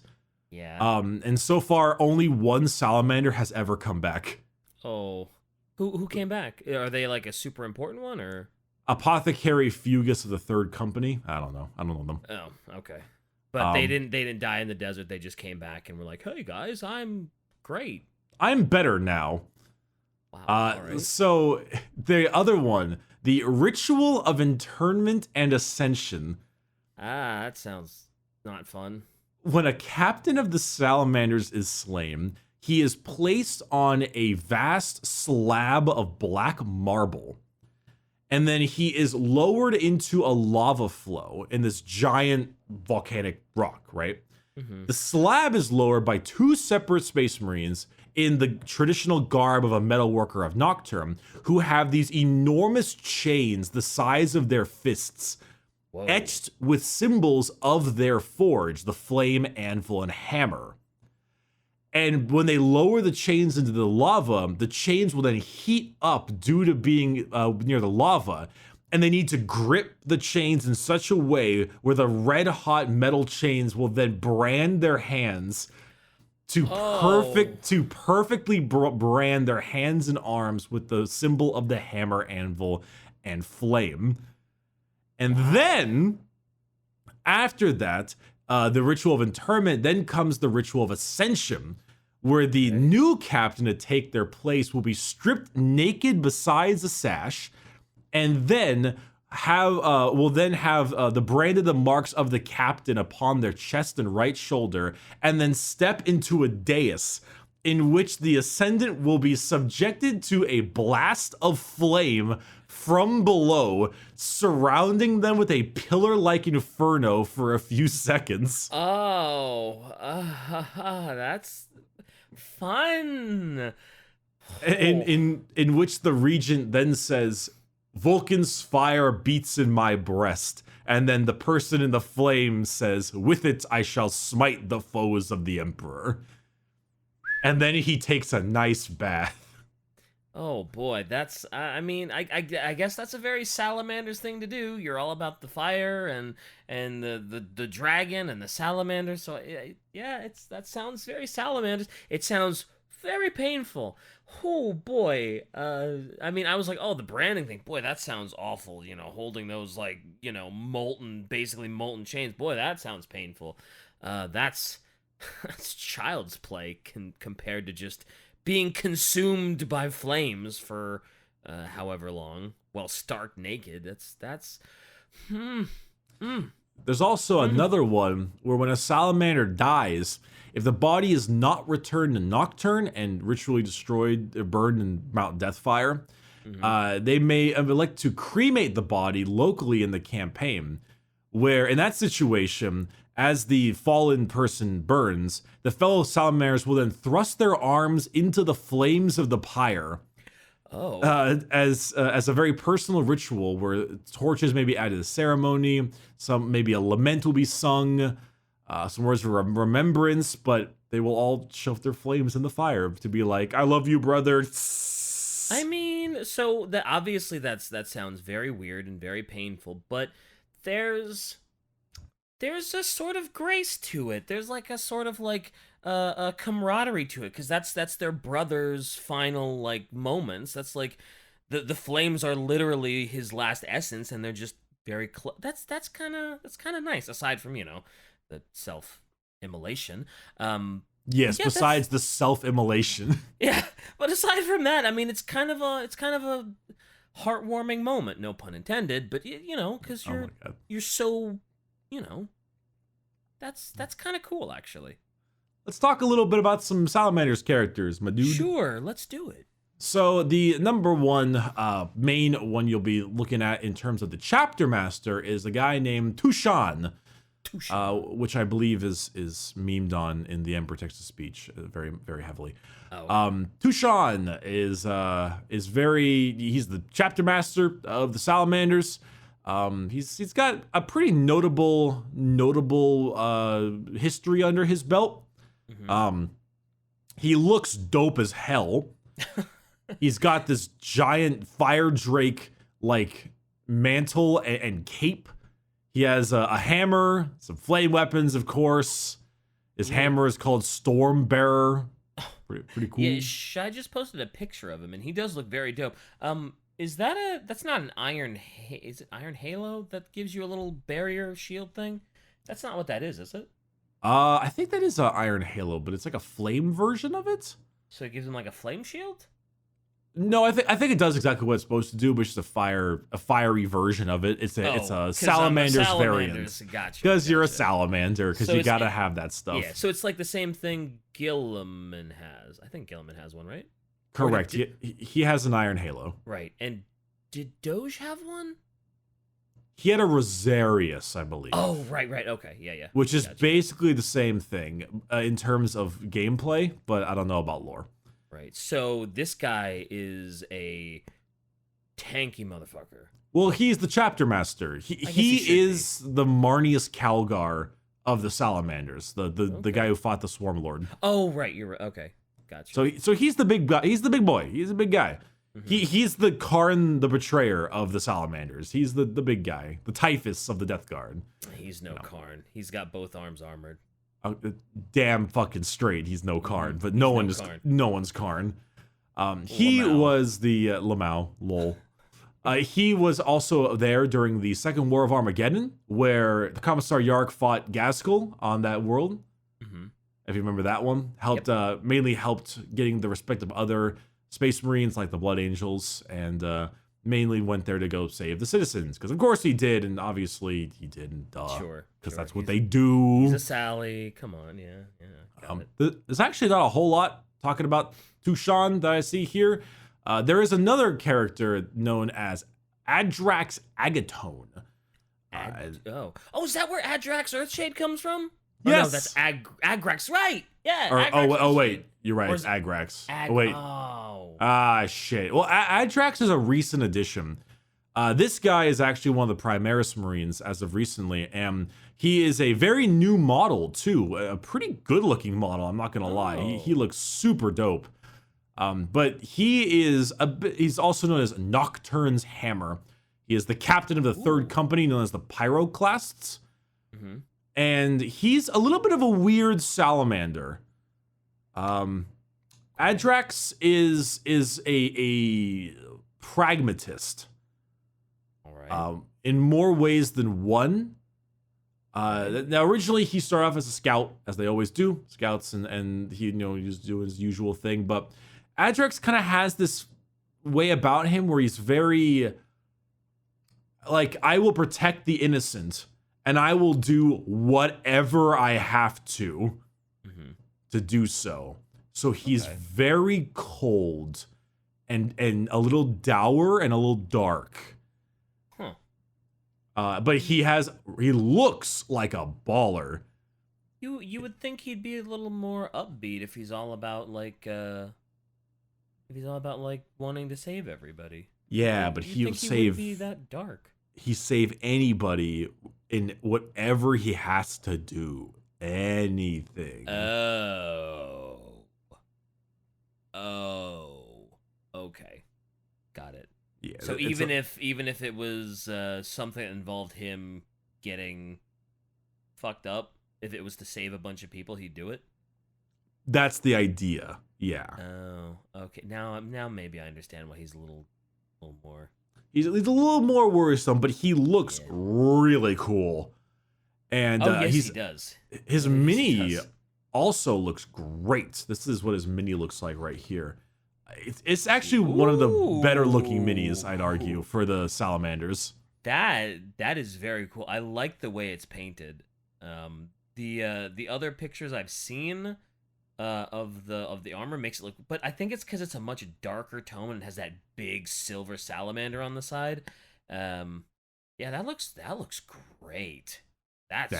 Yeah. And so far only one Salamander has ever come back. Oh. Who came back? Are they like a super important one or Apothecary Fugus of the Third Company? I don't know them. Oh, okay. But they didn't die in the desert. They just came back and were like, "Hey guys, I'm great. I'm better now." Wow. Right. So the other one, the Ritual of Interment and Ascension. That sounds not fun. When a captain of the Salamanders is slain, he is placed on a vast slab of black marble. and then he is lowered into a lava flow in this giant volcanic rock, right? The slab is lowered by 2 separate Space Marines in the traditional garb of a metalworker of Nocturne, who have these enormous chains the size of their fists, etched with symbols of their forge, the flame, anvil, and hammer. And when they lower the chains into the lava, the chains will then heat up due to being near the lava, and they need to grip the chains in such a way where the red hot metal chains will then brand their hands to perfectly brand their hands and arms with the symbol of the hammer, anvil, and flame. And then after that, the ritual of interment, then comes the ritual of ascension, where the new captain to take their place will be stripped naked besides a sash, and then will have the brand of the marks of the captain upon their chest and right shoulder, and then step into a dais in which the ascendant will be subjected to a blast of flame from below, surrounding them with a pillar-like inferno for a few seconds. Oh, that's fun. In which the regent then says, "Vulcan's fire beats in my breast," and then the person in the flame says, "With it I shall smite the foes of the emperor." And then he takes a nice bath. Oh boy, that's I mean, I guess that's a very Salamanders thing to do. You're all about the fire and the dragon and the salamanders. So yeah, that sounds very Salamanders. It sounds very painful. Oh boy. I mean, I was like, oh, the branding thing. Boy, that sounds awful. You know, holding those like, you know, basically molten chains. Boy, that sounds painful. That's child's play compared to just being consumed by flames for however long while stark naked. That's There's also another one where when a salamander dies, if the body is not returned to Nocturne and ritually destroyed or burned in Mount Deathfire, they may elect to cremate the body locally in the campaign, where in that situation, as the fallen person burns, the fellow salamanders will then thrust their arms into the flames of the pyre. As a very personal ritual where torches may be added to the ceremony, maybe a lament will be sung, some words of remembrance, but they will all shove their flames in the fire to be like, "I love you, brother." I mean, so obviously that sounds very weird and very painful, but there's a sort of grace to it. There's like a sort of like a camaraderie to it, because that's their brother's final like moments. That's like the flames are literally his last essence, and they're just very close. That's kind of nice. Aside from, you know, the self-immolation. Yes, besides the self-immolation. Yeah, but aside from that, I mean, it's kind of a heartwarming moment. No pun intended, but you know, because you're so, you know, that's kind of cool, actually. Let's talk a little bit about some Salamanders characters, my dude. Sure, let's do it. So the number one main one you'll be looking at in terms of the chapter master is a guy named Tushan, which I believe is memed on in the Emperor Text to Speech very, very heavily. Tushan is he's the chapter master of the Salamanders. He's got a pretty notable history under his belt. He looks dope as hell. He's got this giant fire drake like mantle and cape. He has a hammer, some flame weapons, of course. His hammer is called Stormbearer. Pretty cool. Yeah, I just posted a picture of him, and he does look very dope. Is that's not an iron? Is it Iron Halo that gives you a little barrier shield thing? That's not what that is it? I think that is an Iron Halo, but it's like a flame version of it. So it gives him like a flame shield? No, I think it does exactly what it's supposed to do, but it's just a fiery version of it. It's a Salamander's variant. Gotcha. Because you're a salamander, because you gotta have that stuff. Yeah, so it's like the same thing Gilliman has. I think Gilliman has one, right? Correct. He has an Iron Halo. Right. And Did Doge have one? He had a Rosarius, I believe. Oh, right. Okay, yeah. Which is Gotcha. basically the same thing in terms of gameplay, but I don't know about lore. Right. So this guy is a tanky motherfucker. Well, he's the chapter master. He is the Marnius Calgar of the Salamanders, the guy who fought the Swarm Lord. Oh, right. You're right. Okay, gotcha. So he's the big guy. He's the big boy. He's a big guy. He's the Karn, the betrayer of the Salamanders. He's the big guy, the Typhus of the Death Guard. He's no Karn. He's got both arms armored. Damn fucking straight. He's no Karn, but no one's Karn. He Lamau. was the Lamau. Lol. He was also there during the Second War of Armageddon, where the Commissar Yark fought Gaskell on that world. If you remember that one, mainly helped getting the respect of other Space Marines like the Blood Angels, and mainly went there to go save the citizens. Because of course he did, and obviously he didn't. Sure. Because that's what they do. He's a Sally. Come on, yeah. There's actually not a whole lot talking about Tushan that I see here. There is another character known as Adrex Agatone. Is that where Adrex Earthshade comes from? Yes. No, that's Agrax, right? Yeah. Wait, you're right. It's Agrax. Shit. Well, Adrex is a recent addition. This guy is actually one of the Primaris Marines as of recently, and he is a very new model too. A pretty good-looking model. I'm not gonna lie. He looks super dope. But he's also known as Nocturne's Hammer. He is the captain of the third company known as the Pyroclasts. And he's a little bit of a weird salamander. Adrex is a pragmatist. All right. In more ways than one. Now, originally he started off as a scout, as they always do, scouts, and he was doing his usual thing. But Adrex kind of has this way about him where he's very like, I will protect the innocent, and I will do whatever I have to do so. So he's very cold and a little dour and a little dark. But he looks like a baller. You would think he'd be a little more upbeat if he's all about like wanting to save everybody. Yeah, but he would save. He would be that dark. He save anybody in whatever he has to do. Anything. Okay, got it. Yeah. So even if it was something that involved him getting fucked up, if it was to save a bunch of people, he'd do it. That's the idea. Yeah. Oh, okay. Now maybe I understand why he's a little more. He's a little more worrisome, but he looks really cool. And he does. His mini also looks great. This is what his mini looks like right here. It's actually one of the better looking minis, I'd argue, for the Salamanders. That is very cool. I like the way it's painted. The other pictures I've seen of the armor makes it look, but I think it's because it's a much darker tone and has that big silver salamander on the side. That looks great. That's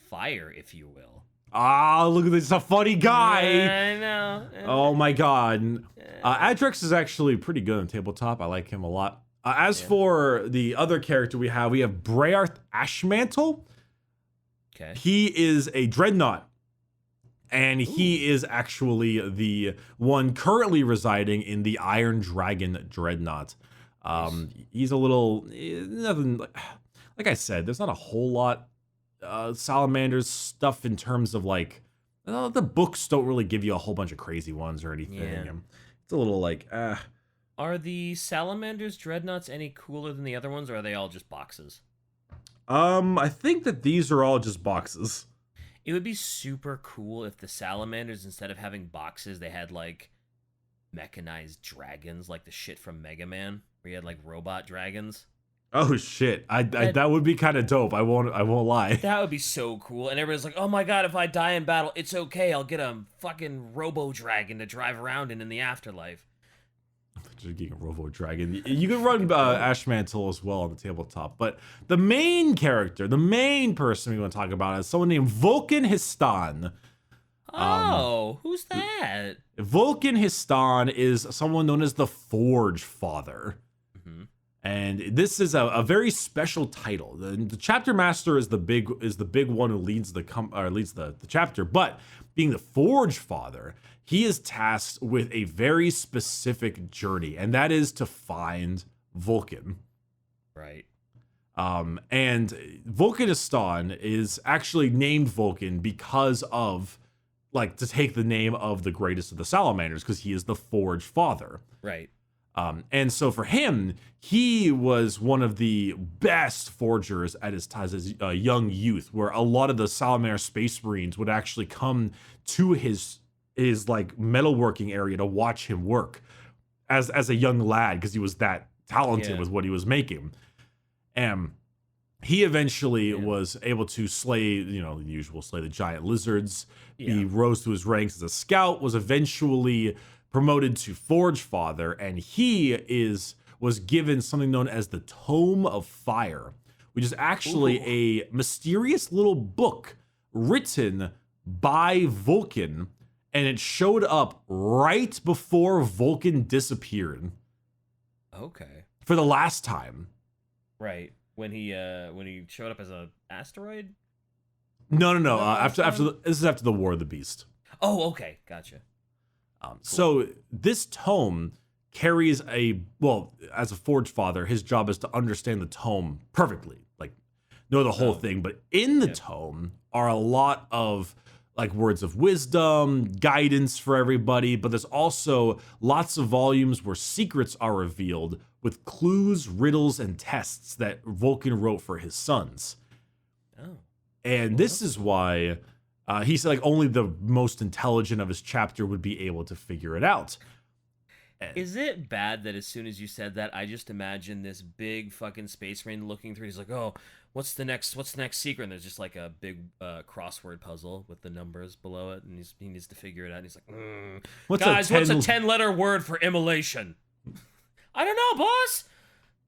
fire, if you will. Look at this. It's a funny guy. I know. Oh my god. Adrex is actually pretty good on tabletop. I like him a lot. As for the other character we have Brayarth Ashmantle. Okay. He is a dreadnought. And he is actually the one currently residing in the Iron Dragon Dreadnought. He's a little nothing like I said, there's not a whole lot Salamanders stuff in terms of like the books don't really give you a whole bunch of crazy ones or anything. Yeah. It's a little like Are the Salamanders Dreadnoughts any cooler than the other ones, or are they all just boxes? I think that these are all just boxes. It would be super cool if the Salamanders, instead of having boxes, they had like mechanized dragons, like the shit from Mega Man, where you had like robot dragons. Oh shit! That would be kind of dope. I won't lie. That would be so cool. And everybody's like, "Oh my god, if I die in battle, it's okay. I'll get a fucking robo dragon to drive around in the afterlife." just getting a Robo Dragon. You can run Ash Mantle as well on the tabletop. But the main character, the main person we want to talk about is someone named Vulcan Histan. Oh, who's that? Vulcan Histan is someone known as the Forge Father. Mm-hmm. And this is a very special title. The chapter master is the big one who leads the chapter, but being the Forge Father, he is tasked with a very specific journey, and that is to find Vulcan. Right. And Vulcanistan is actually named Vulcan because of, like, to take the name of the greatest of the Salamanders, because he is the Forge Father. Right. And so for him, he was one of the best forgers at his time as a young youth, where a lot of the Salamander Space Marines would actually come to his like metalworking area to watch him work as a young lad, because he was that talented with what he was making. And he eventually was able to slay, the usual, slay the giant lizards. Yeah. He rose to his ranks as a scout, was eventually promoted to Forge Father, and he was given something known as the Tome of Fire, which is actually a mysterious little book written by Vulcan, and it showed up right before Vulcan disappeared. Okay. For the last time. Right. When he showed up as an asteroid? No. After this is after the War of the Beast. Oh, okay. Gotcha. Cool. So this tome carries as a Forge Father, his job is to understand the tome perfectly, like know the whole thing. But in the tome are a lot of like words of wisdom, guidance for everybody. But there's also lots of volumes where secrets are revealed with clues, riddles, and tests that Vulcan wrote for his sons. Oh, and this is why. He said like only the most intelligent of his chapter would be able to figure it out. Is it bad that as soon as you said that, I just imagine this big fucking space marine looking through? He's like, "Oh, what's the next secret?" And there's just like a big crossword puzzle with the numbers below it, and he needs to figure it out. And he's like, "What's a 10-letter word for immolation?" I don't know, boss.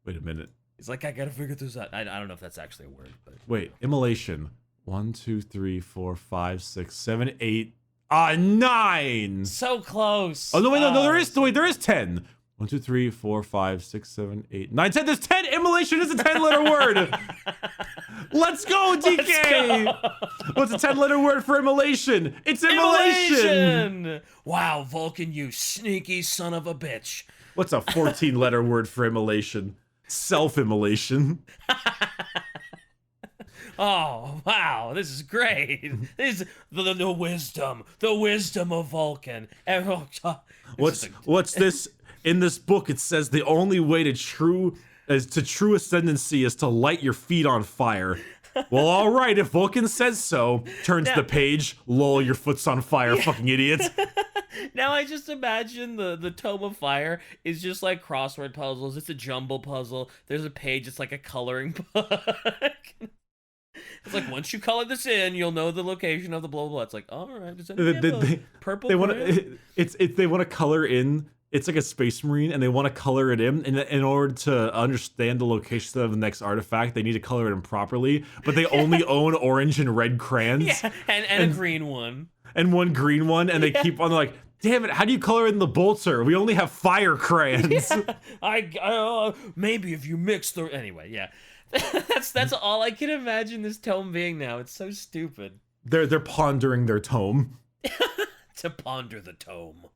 Wait a minute. He's like, "I gotta figure this out." I don't know if that's actually a word, but wait, immolation. 1, 2, 3, 4, 5, 6, 7, 8, 9. So close. Oh no, wait, no, there is 10. 1, 2, 3, 4, 5, 6, 7, 8, 9, 10. There's 10. Immolation is a 10-letter word. Let's go, DK. What's a 10-letter word for immolation? It's immolation. Wow, Vulcan, you sneaky son of a bitch. What's a 14-letter word for immolation? Self-immolation. Oh, wow, this is great. This is the wisdom of Vulcan. What's this? In this book, it says the only way to true ascendancy is to light your feet on fire. Well, all right, if Vulcan says so. Turns the page. Lol, your foot's on fire, fucking idiot. Now I just imagine the Tome of Fire is just like crossword puzzles. It's a jumble puzzle. There's a page. It's like a coloring book. It's like, once you color this in, you'll know the location of the blah, blah, blah. It's like, all right, does that purple they want to color in. It's like a space marine, and they want to color it in order to understand the location of the next artifact, they need to color it in properly, but they only own orange and red crayons. Yeah, and a green one. And one green one, and they keep on like, damn it, how do you color in the bolter? We only have fire crayons. Yeah, maybe if you mix the... Anyway, yeah. That's all I can imagine this tome being now. It's so stupid. They're pondering their tome. To ponder the tome.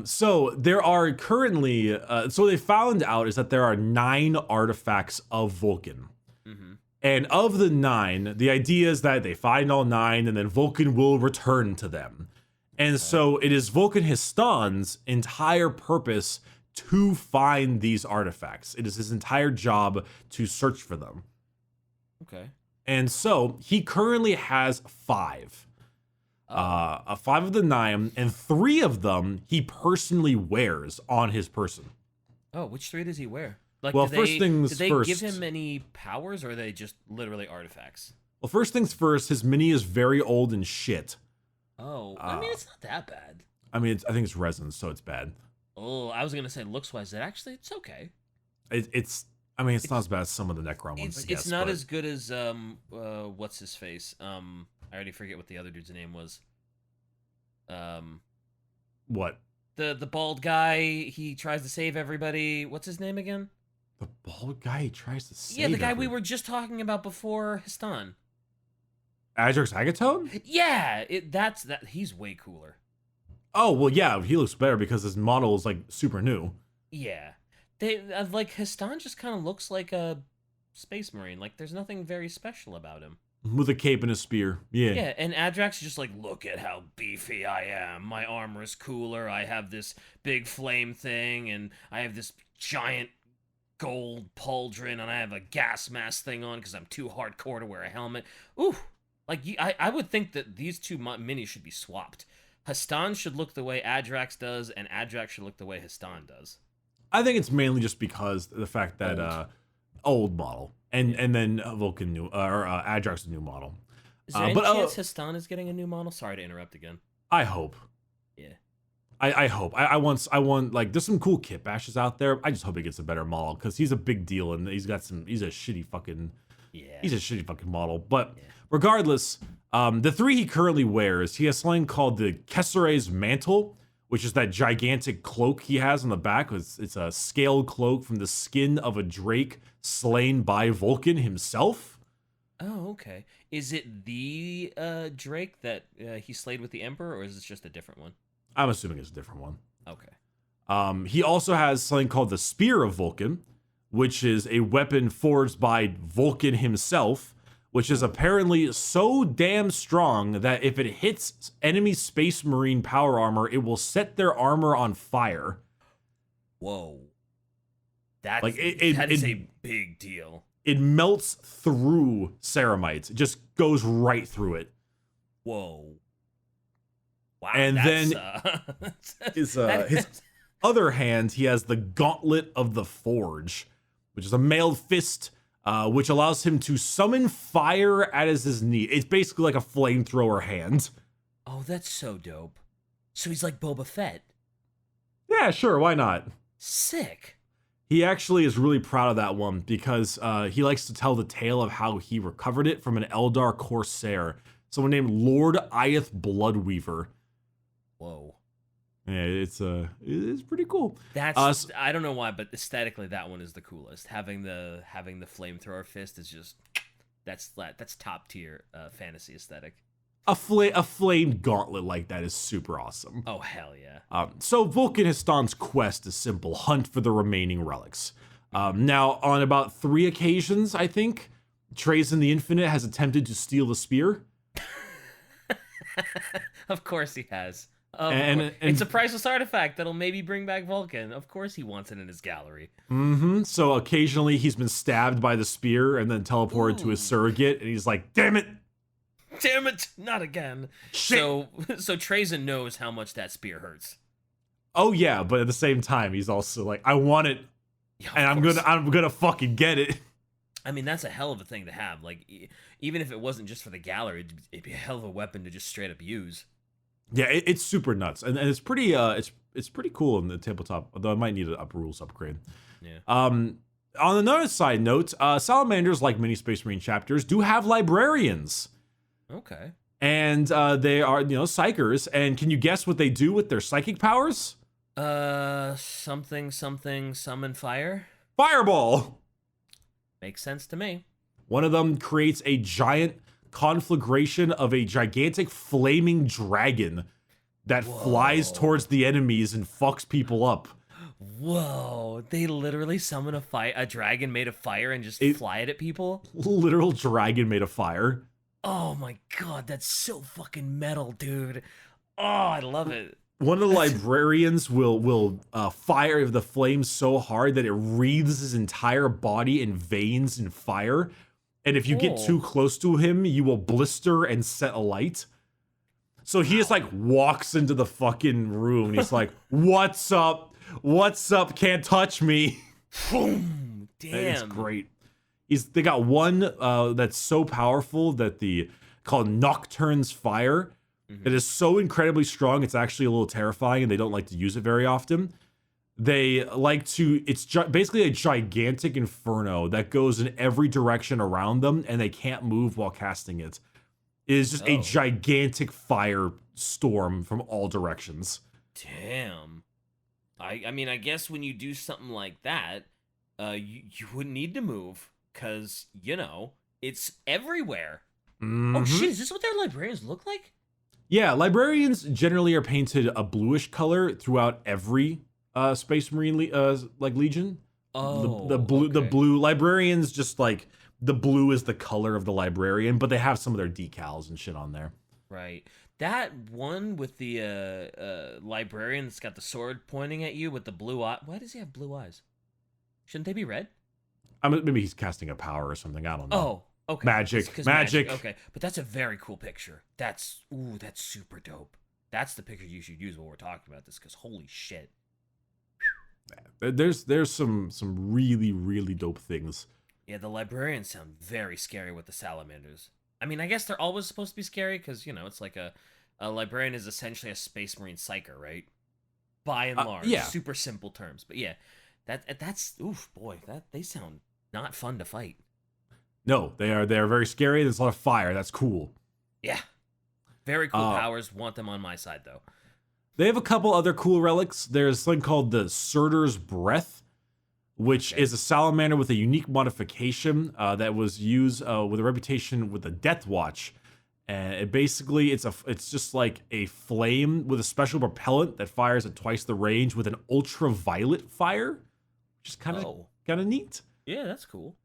So there are currently, so they found out is that there are 9 artifacts of Vulcan. Mm-hmm. And of the 9, the idea is that they find all 9 and then Vulcan will return to them. And so it is Vulcan Histan's entire purpose to find these artifacts. It is his entire job to search for them. Okay. And so he currently has 5. 5 of the 9, and 3 of them he personally wears on his person. Oh, which 3 does he wear? Like, well, did they first. Give him any powers, or are they just literally artifacts? Well, first things first, his mini is very old and shit. Oh, I mean, it's not that bad. I mean, I think it's resin, so it's bad. Oh, I was gonna say looks wise, it's okay. I mean, it's not as bad as some of the Necron ones. I guess, It's not but as good as what's his face? I already forget what the other dude's name was. What? The bald guy, he tries to save everybody. What's his name again? The bald guy he tries to save. Yeah, the guy we were just talking about before Histan. Adrex Agatone? Yeah, that's that. He's way cooler. Oh well, yeah, he looks better because his model is like super new. Yeah, they like Histan just kind of looks like a space marine. Like there's nothing very special about him. With a cape and a spear. Yeah. Yeah, and Adrex is just like, look at how beefy I am. My armor is cooler. I have this big flame thing, and I have this giant gold pauldron, and I have a gas mask thing on because I'm too hardcore to wear a helmet. Ooh, like I would think that these two minis should be swapped. Histan should look the way Adrex does, and Adrex should look the way Histan does. I think it's mainly just because the fact that old model. And then Vulcan new or Adrex new model. Is there any chance Histan is getting a new model? Sorry to interrupt again. I hope. Yeah. I hope. I want like there's some cool kit bashes out there. I just hope he gets a better model because he's a big deal and he's a shitty fucking model. But regardless, the three he currently wears, he has something called the Kessere's Mantle, which is that gigantic cloak he has on the back. It's a scaled cloak from the skin of a drake slain by Vulcan himself. Oh, okay. Is it the drake that he slayed with the Emperor, or is it just a different one? I'm assuming it's a different one. Okay. He also has something called the Spear of Vulcan, which is a weapon forged by Vulcan himself, which is apparently so damn strong that if it hits enemy Space Marine power armor, it will set their armor on fire. Whoa. That is a big deal. It melts through ceramides. It just goes right through it. Whoa. Wow. And then his other hand, he has the Gauntlet of the Forge, which is a mailed fist, which allows him to summon fire at his need. It's basically like a flamethrower hand. Oh, that's so dope. So he's like Boba Fett. Yeah, sure, why not? Sick. He actually is really proud of that one because he likes to tell the tale of how he recovered it from an Eldar Corsair, someone named Lord Iyeth Bloodweaver. Whoa. Yeah, it's pretty cool. That's I don't know why, but aesthetically that one is the coolest. Having the flamethrower fist is just that's top tier fantasy aesthetic. A flamed gauntlet like that is super awesome. Oh hell yeah. So Vulcan Histan's quest is simple: hunt for the remaining relics. Now on about 3 occasions, I think, Trazen the Infinite has attempted to steal the spear. Of course he has. And it's a priceless artifact that'll maybe bring back Vulcan. Of course he wants it in his gallery. Mm-hmm. So occasionally he's been stabbed by the spear and then teleported to his surrogate, and he's like, "Damn it! Damn it! Not again!" Shit. So Trazen knows how much that spear hurts. Oh yeah, but at the same time, he's also like, "I want it, and I'm gonna fucking get it." I mean, that's a hell of a thing to have. Like, even if it wasn't just for the gallery, it'd be a hell of a weapon to just straight up use. Yeah, it's super nuts, and it's pretty it's pretty cool in the tabletop. Although I might need a rules upgrade. Yeah. On another side note, Salamanders, like many Space Marine chapters, do have librarians. Okay. And they are psychers. And can you guess what they do with their psychic powers? Something summon fire. Fireball. Makes sense to me. One of them creates a giant conflagration of a gigantic flaming dragon that flies towards the enemies and fucks people up. Whoa, they literally summon a dragon made of fire and just fly it at people? Literal dragon made of fire. Oh my god, that's so fucking metal, dude. Oh, I love it. One of the librarians will fire the flames so hard that it wreathes his entire body in veins and fire. And if you get too close to him, you will blister and set alight. So he just like walks into the fucking room and he's like, "What's up? What's up? Can't touch me." Boom. Damn. It's great. They got one that's so powerful that called Nocturne's Fire. It is so incredibly strong, it's actually a little terrifying, and they don't like to use it very often. They like to, it's basically a gigantic inferno that goes in every direction around them, and they can't move while casting it. It is just a gigantic fire storm from all directions. Damn. I mean, I guess when you do something like that, you wouldn't need to move, because, you know, it's everywhere. Mm-hmm. Oh, shit, is this what their librarians look like? Yeah, librarians generally are painted a bluish color throughout every Space Marine Legion. Oh, the blue, okay. the blue librarians, just like the blue is the color of the librarian, but they have some of their decals and shit on there. Right. That one with the librarian that's got the sword pointing at you with the blue eye. Why does he have blue eyes? Shouldn't they be red? Maybe he's casting a power or something. I don't know. Oh, okay. Magic. Okay, but that's a very cool picture. That's super dope. That's the picture you should use when we're talking about this, because holy shit. There's some really, really dope things. Yeah, the librarians sound very scary with the salamanders. I mean, I guess they're always supposed to be scary because, you know, it's like a librarian is essentially a space marine psyker, right? By and large, yeah. Super simple terms. But yeah, that's oof, boy, they sound not fun to fight. No, they are very scary. There's a lot of fire. That's cool. Yeah. Very cool powers. Want them on my side, though. They have a couple other cool relics. There's something called the Surtur's Breath, which is a salamander with a unique modification that was used with a reputation with the Death Watch. And it basically, it's just like a flame with a special propellant that fires at twice the range with an ultraviolet fire, which is kind of neat. Yeah, that's cool.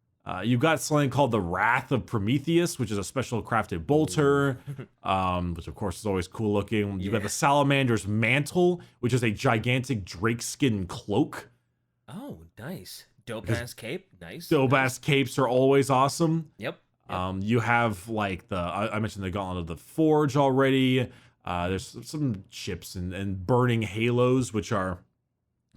You've got something called the Wrath of Prometheus, which is a special crafted bolter, which of course is always cool looking. You've got the Salamander's Mantle, which is a gigantic drakeskin cloak. Oh, nice. Dope-ass cape. Nice. Dope-ass capes are always awesome. Yep. You have like I mentioned the Gauntlet of the Forge already. There's some ships and burning halos, which are...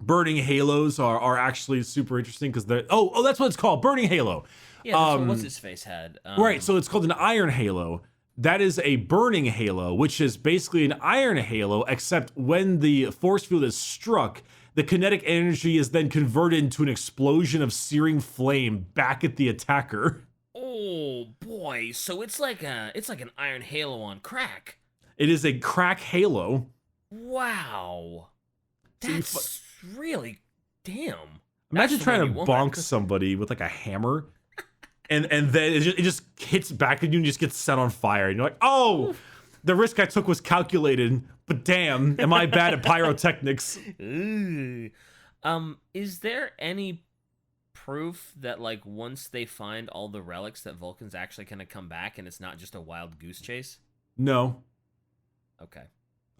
Burning halos are actually super interesting because they're that's what it's called, burning halo. Yeah, that's what what's his face had. Right, so it's called an iron halo. That is a burning halo, which is basically an iron halo, except when the force field is struck, the kinetic energy is then converted into an explosion of searing flame back at the attacker. Oh boy, so it's like an iron halo on crack. It is a crack halo. Wow. That's really damn. Imagine trying to bonk somebody with like a hammer, and then it just hits back at you and just gets set on fire. And you're like, oh, the risk I took was calculated, but damn, am I bad at pyrotechnics? Is there any proof that like once they find all the relics that Vulcans actually kind of come back and it's not just a wild goose chase? No. Okay.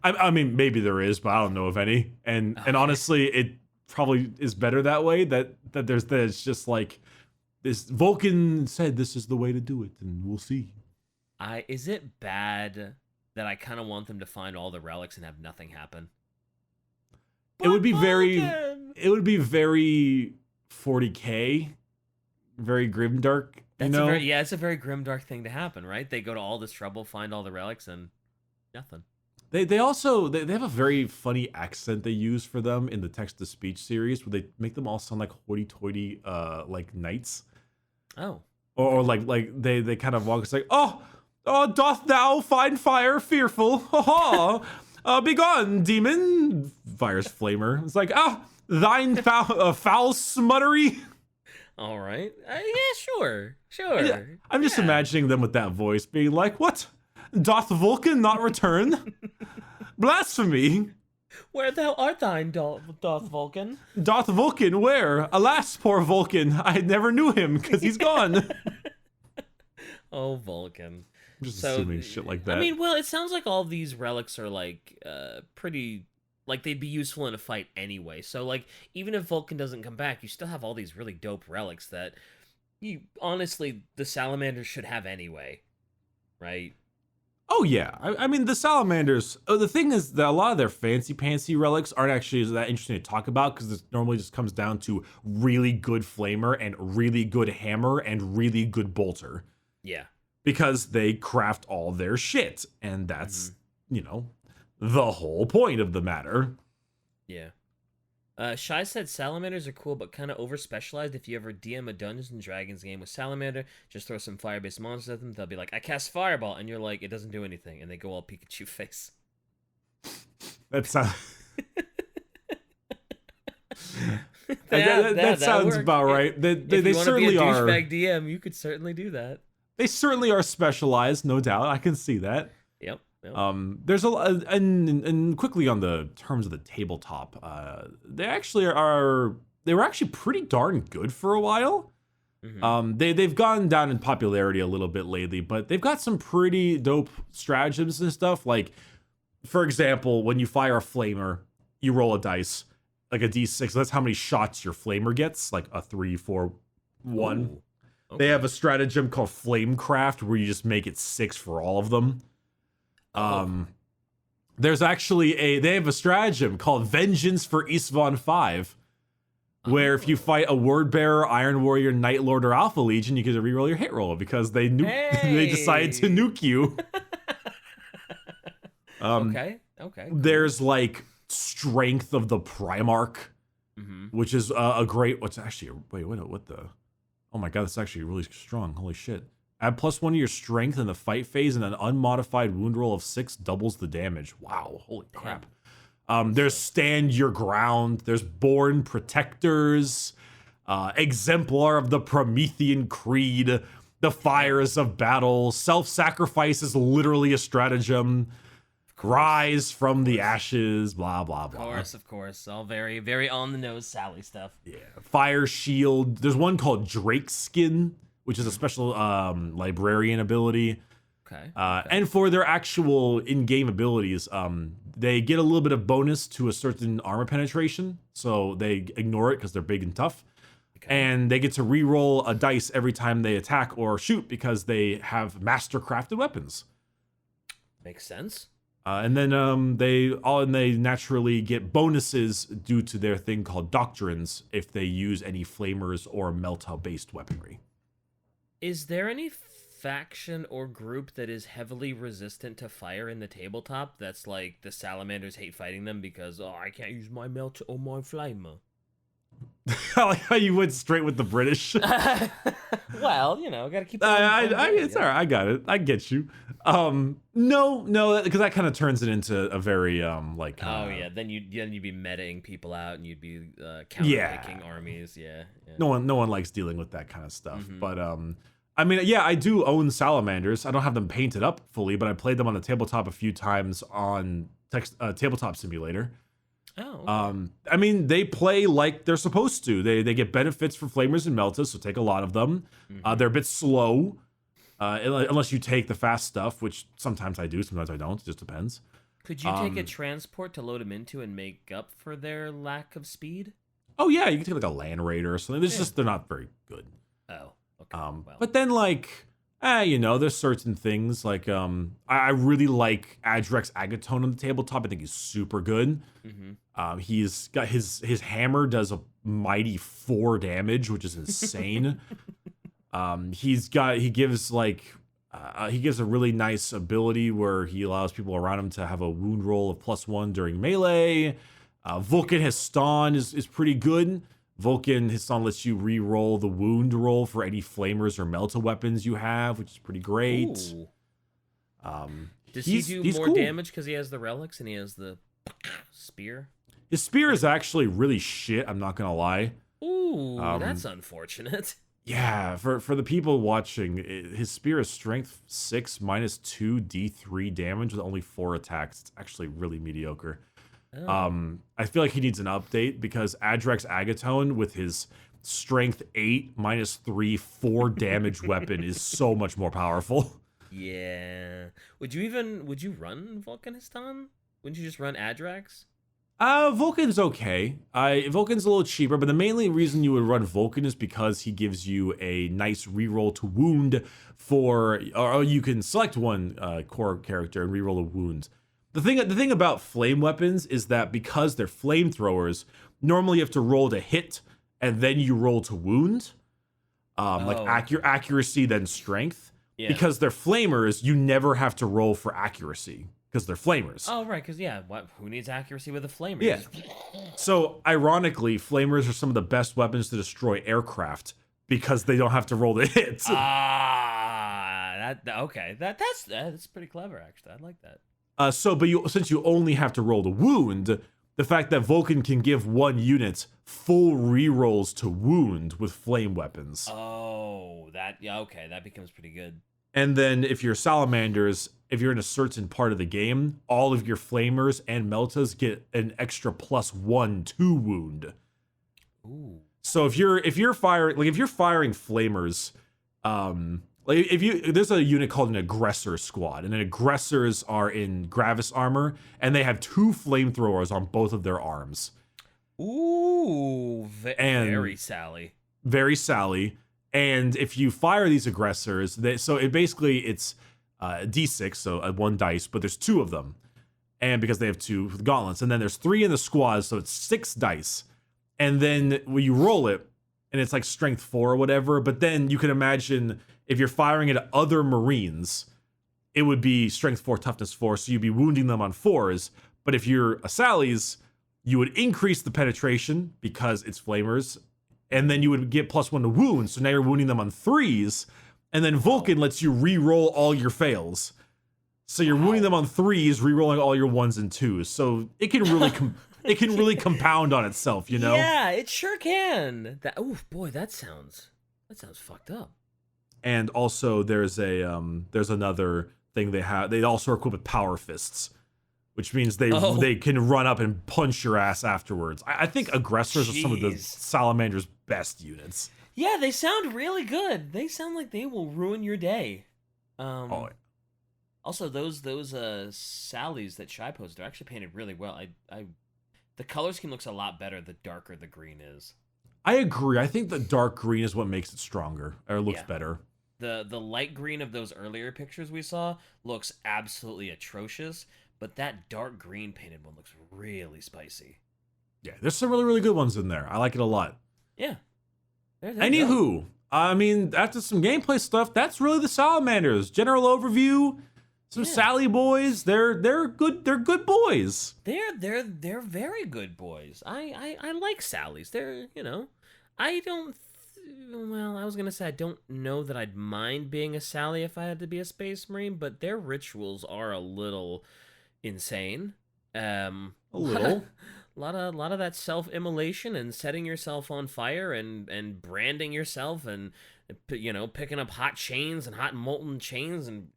I mean, maybe there is, but I don't know of any. And honestly, it probably is better that way. That there's just like this Vulcan said this is the way to do it, and we'll see. Is it bad that I kind of want them to find all the relics and have nothing happen? It would be very 40K, very grimdark. It's a very grimdark thing to happen, right? They go to all this trouble, find all the relics, and nothing. They also have a very funny accent they use for them in the text-to-speech series, where they make them all sound like hoity-toity like knights. Oh. Or like they kind of walk. It's like, oh, doth thou find fire fearful? Ha ha! Begone, demon! Fires flamer. It's like, thine foul smuttery. All right. Yeah, sure. I'm just imagining them with that voice, being like, what? Doth Vulcan not return? Blasphemy! Where thou art thine, doth Vulcan? Doth Vulcan where? Alas, poor Vulcan, I never knew him, because he's gone. Oh, Vulcan. I'm just assuming shit like that. I mean, well, it sounds like all these relics are, like, pretty... Like, they'd be useful in a fight anyway. So, like, even if Vulcan doesn't come back, you still have all these really dope relics that honestly, the Salamanders should have anyway. Right? Oh, yeah. I mean, the Salamanders... the thing is that a lot of their fancy-pantsy relics aren't actually that interesting to talk about because it normally just comes down to really good flamer and really good hammer and really good bolter. Yeah. Because they craft all their shit. And that's, the whole point of the matter. Yeah. Shy said salamanders are cool, but kind of over specialized. If you ever DM a Dungeons and Dragons game with salamander, just throw some fire-based monsters at them. They'll be like, "I cast fireball," and you're like, "It doesn't do anything," and they go all Pikachu face. That's that that sounds works. about right. If They you want to be certainly a are. douchebag DM, you could certainly do that. They certainly are specialized, no doubt. I can see that. Yep. There's and quickly on the terms of the tabletop, they actually are. They were actually pretty darn good for a while. Mm-hmm. They've gone down in popularity a little bit lately, but they've got some pretty dope stratagems and stuff. Like, for example, when you fire a flamer, you roll a dice, like a d6. That's how many shots your flamer gets, like a 3, 4, 1. Ooh, okay. They have a stratagem called Flamecraft where you just make it 6 for all of them. There's actually they have a stratagem called Vengeance for Isvan 5, where if you fight a Word Bearer, Iron Warrior, Night Lord, or Alpha Legion, you get to reroll your hit roll because they they decided to nuke you. Okay. Cool. There's like Strength of the Primarch, which is a great. What's actually what the? Oh my god, that's actually really strong. Holy shit! Add +1 to your strength in the fight phase, and an unmodified wound roll of 6 doubles the damage. Wow, holy crap. There's Stand Your Ground. There's Born Protectors. Exemplar of the Promethean Creed. The Fires of Battle. Self-sacrifice is literally a stratagem. Rise from the ashes. Blah, blah, blah. Of course. All very, very on the nose Sally stuff. Yeah. Fire Shield. There's one called Drake Skin, which is a special librarian ability. Okay. And for their actual in-game abilities, they get a little bit of bonus to a certain armor penetration, so they ignore it because they're big and tough. Okay. And they get to re-roll a dice every time they attack or shoot because they have master-crafted weapons. Makes sense. And then they naturally get bonuses due to their thing called doctrines if they use any flamers or melta-based weaponry. Is there any faction or group that is heavily resistant to fire in the tabletop that's like the salamanders hate fighting them because I can't use my melt or my flamer? I like how you went straight with the British. Well, gotta keep. It's all right. I got it. I get you. No, because that kind of turns it into a very Then you'd be metaing people out and you'd be counter-picking armies. Yeah. No one likes dealing with that kind of stuff. But I mean, yeah, I do own salamanders. I don't have them painted up fully, but I played them on the tabletop a few times on Tabletop Simulator. Oh. Okay. I mean, they play like they're supposed to. They get benefits for flamers and meltas, so take a lot of them. They're a bit slow, unless you take the fast stuff, which sometimes I do, sometimes I don't. It just depends. Could you take a transport to load them into and make up for their lack of speed? Oh yeah, you can take like a Land Raider or something. It's just they're not very good. Oh. Okay. Well. But then there's certain things like I really like Adrex Agatone on the tabletop. I think he's super good. He's got his hammer does a mighty 4 damage, which is insane. He gives a really nice ability where he allows people around him to have a wound roll of +1 during melee. Vulcan Histan is pretty good. Vulcan Histan lets you re-roll the wound roll for any flamers or melta weapons you have, which is pretty great. Does he do more damage because he has the relics and he has the spear? His spear is actually really shit, I'm not gonna lie. Ooh, that's unfortunate. Yeah, for the people watching, his spear is strength 6 -2 D3 damage with only 4 attacks. It's actually really mediocre. Oh. I feel like he needs an update because Adrex Agatone with his strength 8 -3 4 damage weapon is so much more powerful. Yeah. Would you run Vulcan Histan? Wouldn't you just run Adrex? Vulcan's okay. Vulcan's a little cheaper, but the mainly reason you would run Vulcan is because he gives you a nice reroll to wound or you can select one core character and reroll a wound. The thing about flame weapons is that because they're flamethrowers, normally you have to roll to hit and then you roll to wound. Accuracy then strength. Yeah. Because they're flamers, you never have to roll for accuracy. because they're flamers. Oh, right, because, who needs accuracy with a flamer? Yeah. So, ironically, flamers are some of the best weapons to destroy aircraft because they don't have to roll to hit. Okay. That's pretty clever, actually. I like that. Since you only have to roll to wound, the fact that Vulcan can give one unit full rerolls to wound with flame weapons. Oh, okay, that becomes pretty good. And then if you're Salamanders, if you're in a certain part of the game, all of your flamers and meltas get an extra +1 to wound. Ooh. So if you're firing flamers, there's a unit called an aggressor squad, and then aggressors are in Gravis armor, and they have 2 flamethrowers on both of their arms. Ooh, very Sally. Very Sally. And if you fire these aggressors, it's D6, so 1 dice, but there's 2 of them, and because they have 2 gauntlets, and then there's 3 in the squad, so it's 6 dice. And then when you roll it, and it's like strength 4 or whatever, but then you can imagine if you're firing at other Marines, it would be strength 4, toughness 4, so you'd be wounding them on 4s. But if you're a Sally's, you would increase the penetration because it's flamers, and then you would get +1 to wound, so now you're wounding them on 3s, and then Vulcan lets you re-roll all your fails. So you're wounding them on 3s, re-rolling all your 1s and 2s. So it can really it can really compound on itself, you know? Yeah, it sure can. That sounds fucked up. And also there's another thing they have. They also are equipped with power fists, which means they can run up and punch your ass afterwards. I think aggressors are some of the Salamander's best units. Yeah, they sound really good. They sound like they will ruin your day. Also, those Sallies that Shy posted are actually painted really well. The color scheme looks a lot better the darker the green is. I agree. I think the dark green is what makes it stronger, or looks better. The light green of those earlier pictures we saw looks absolutely atrocious, but that dark green painted one looks really spicy. Yeah, there's some really, really good ones in there. I like it a lot. Yeah. Anywho, I mean, after some gameplay stuff, that's really the Salamanders. General overview. Some Sally boys. They're good. They're good boys. They're very good boys. I like Sallies. I was gonna say I don't know that I'd mind being a Sally if I had to be a Space Marine, but their rituals are a little insane. A little. A lot of that self-immolation and setting yourself on fire and branding yourself and picking up hot chains and hot molten chains and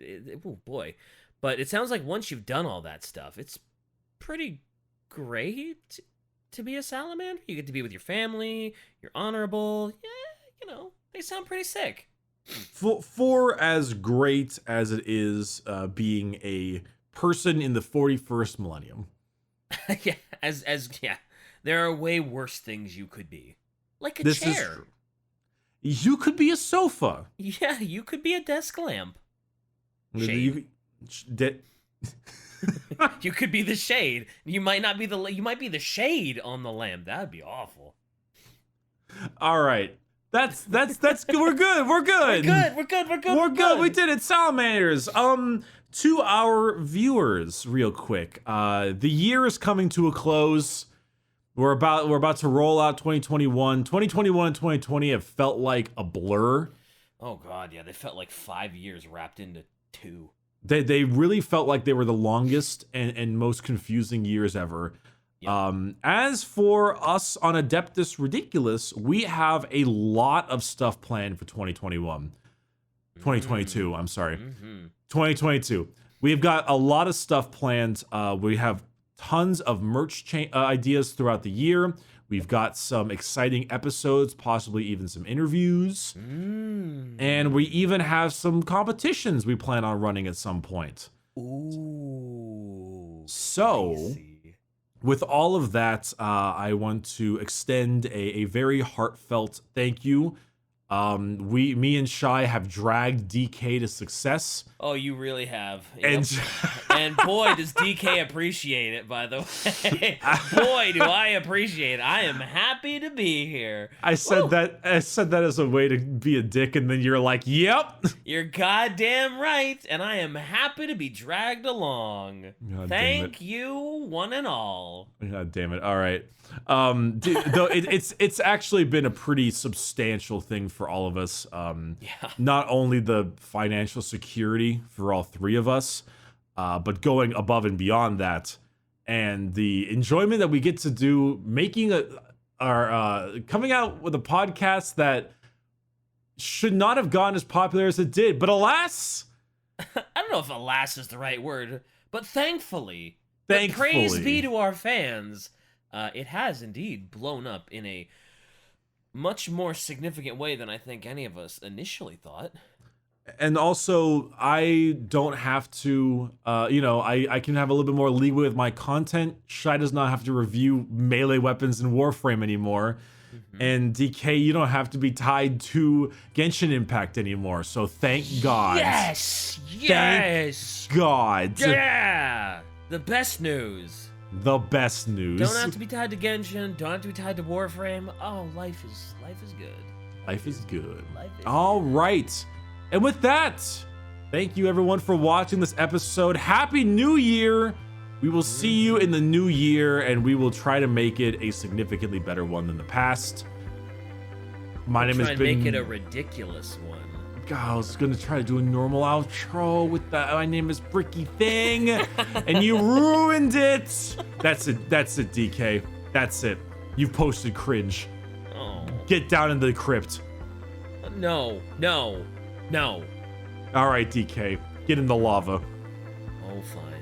oh boy. But it sounds like once you've done all that stuff, it's pretty great to be a Salamander. You get to be with your family, you're honorable. Yeah, they sound pretty sick. For as great as it is being a person in the 41st millennium. There are way worse things you could be. Like a chair. You could be a sofa. Yeah, you could be a desk lamp. You could be the shade. You might be the shade on the lamp. That'd be awful. All right. That's good. We're good. We're good. We did it. Salamanders. To our viewers, real quick. The year is coming to a close. We're about to roll out 2021. 2021 and 2020 have felt like a blur. Oh god, yeah, they felt like 5 years wrapped into 2. They really felt like they were the longest and most confusing years ever. Yep. As for us on Adeptus Ridiculous, we have a lot of stuff planned for 2021. 2022, I'm sorry. 2022. We've got a lot of stuff planned. We have tons of merch ideas throughout the year. We've got some exciting episodes, possibly even some interviews. And we even have some competitions we plan on running at some point. Ooh. So, with all of that, I want to extend a very heartfelt thank you Me and Shy have dragged DK to success. Oh, you really have. Yep. And And boy, does DK appreciate it, by the way. Boy, do I appreciate it. I am happy to be here. I said that as a way to be a dick, and then you're like, yep. You're goddamn right, and I am happy to be dragged along. God Thank you, one and all. God damn it. All right. Though it's actually been a pretty substantial thing for all of us. Yeah. Not only the financial security for all three of us, but going above and beyond that, and the enjoyment that we get to do making coming out with a podcast that should not have gotten as popular as it did, but alas, I don't know if alas is the right word, but thankfully. Thankfully. But praise be to our fans. It has indeed blown up in a much more significant way than I think any of us initially thought. And also, I don't have to, I can have a little bit more leeway with my content. Shy does not have to review melee weapons in Warframe anymore. Mm-hmm. And DK, you don't have to be tied to Genshin Impact anymore. So thank God. Yes! Thank God. Yeah! The best news. The best news. Don't have to be tied to Genshin. Don't have to be tied to Warframe. Oh, life is good. Life is good. Life is All right. And with that, thank you everyone for watching this episode. Happy New Year. We will see you in the new year, and we will try to make it a significantly better one than the past. My name has been... make it a ridiculous one. God, I was gonna try to do a normal outro with the my name is Bricky thing, and you ruined it. That's it, DK. That's it. You've posted cringe. Oh. Get down in the crypt. No. All right, DK. Get in the lava. Oh, fine.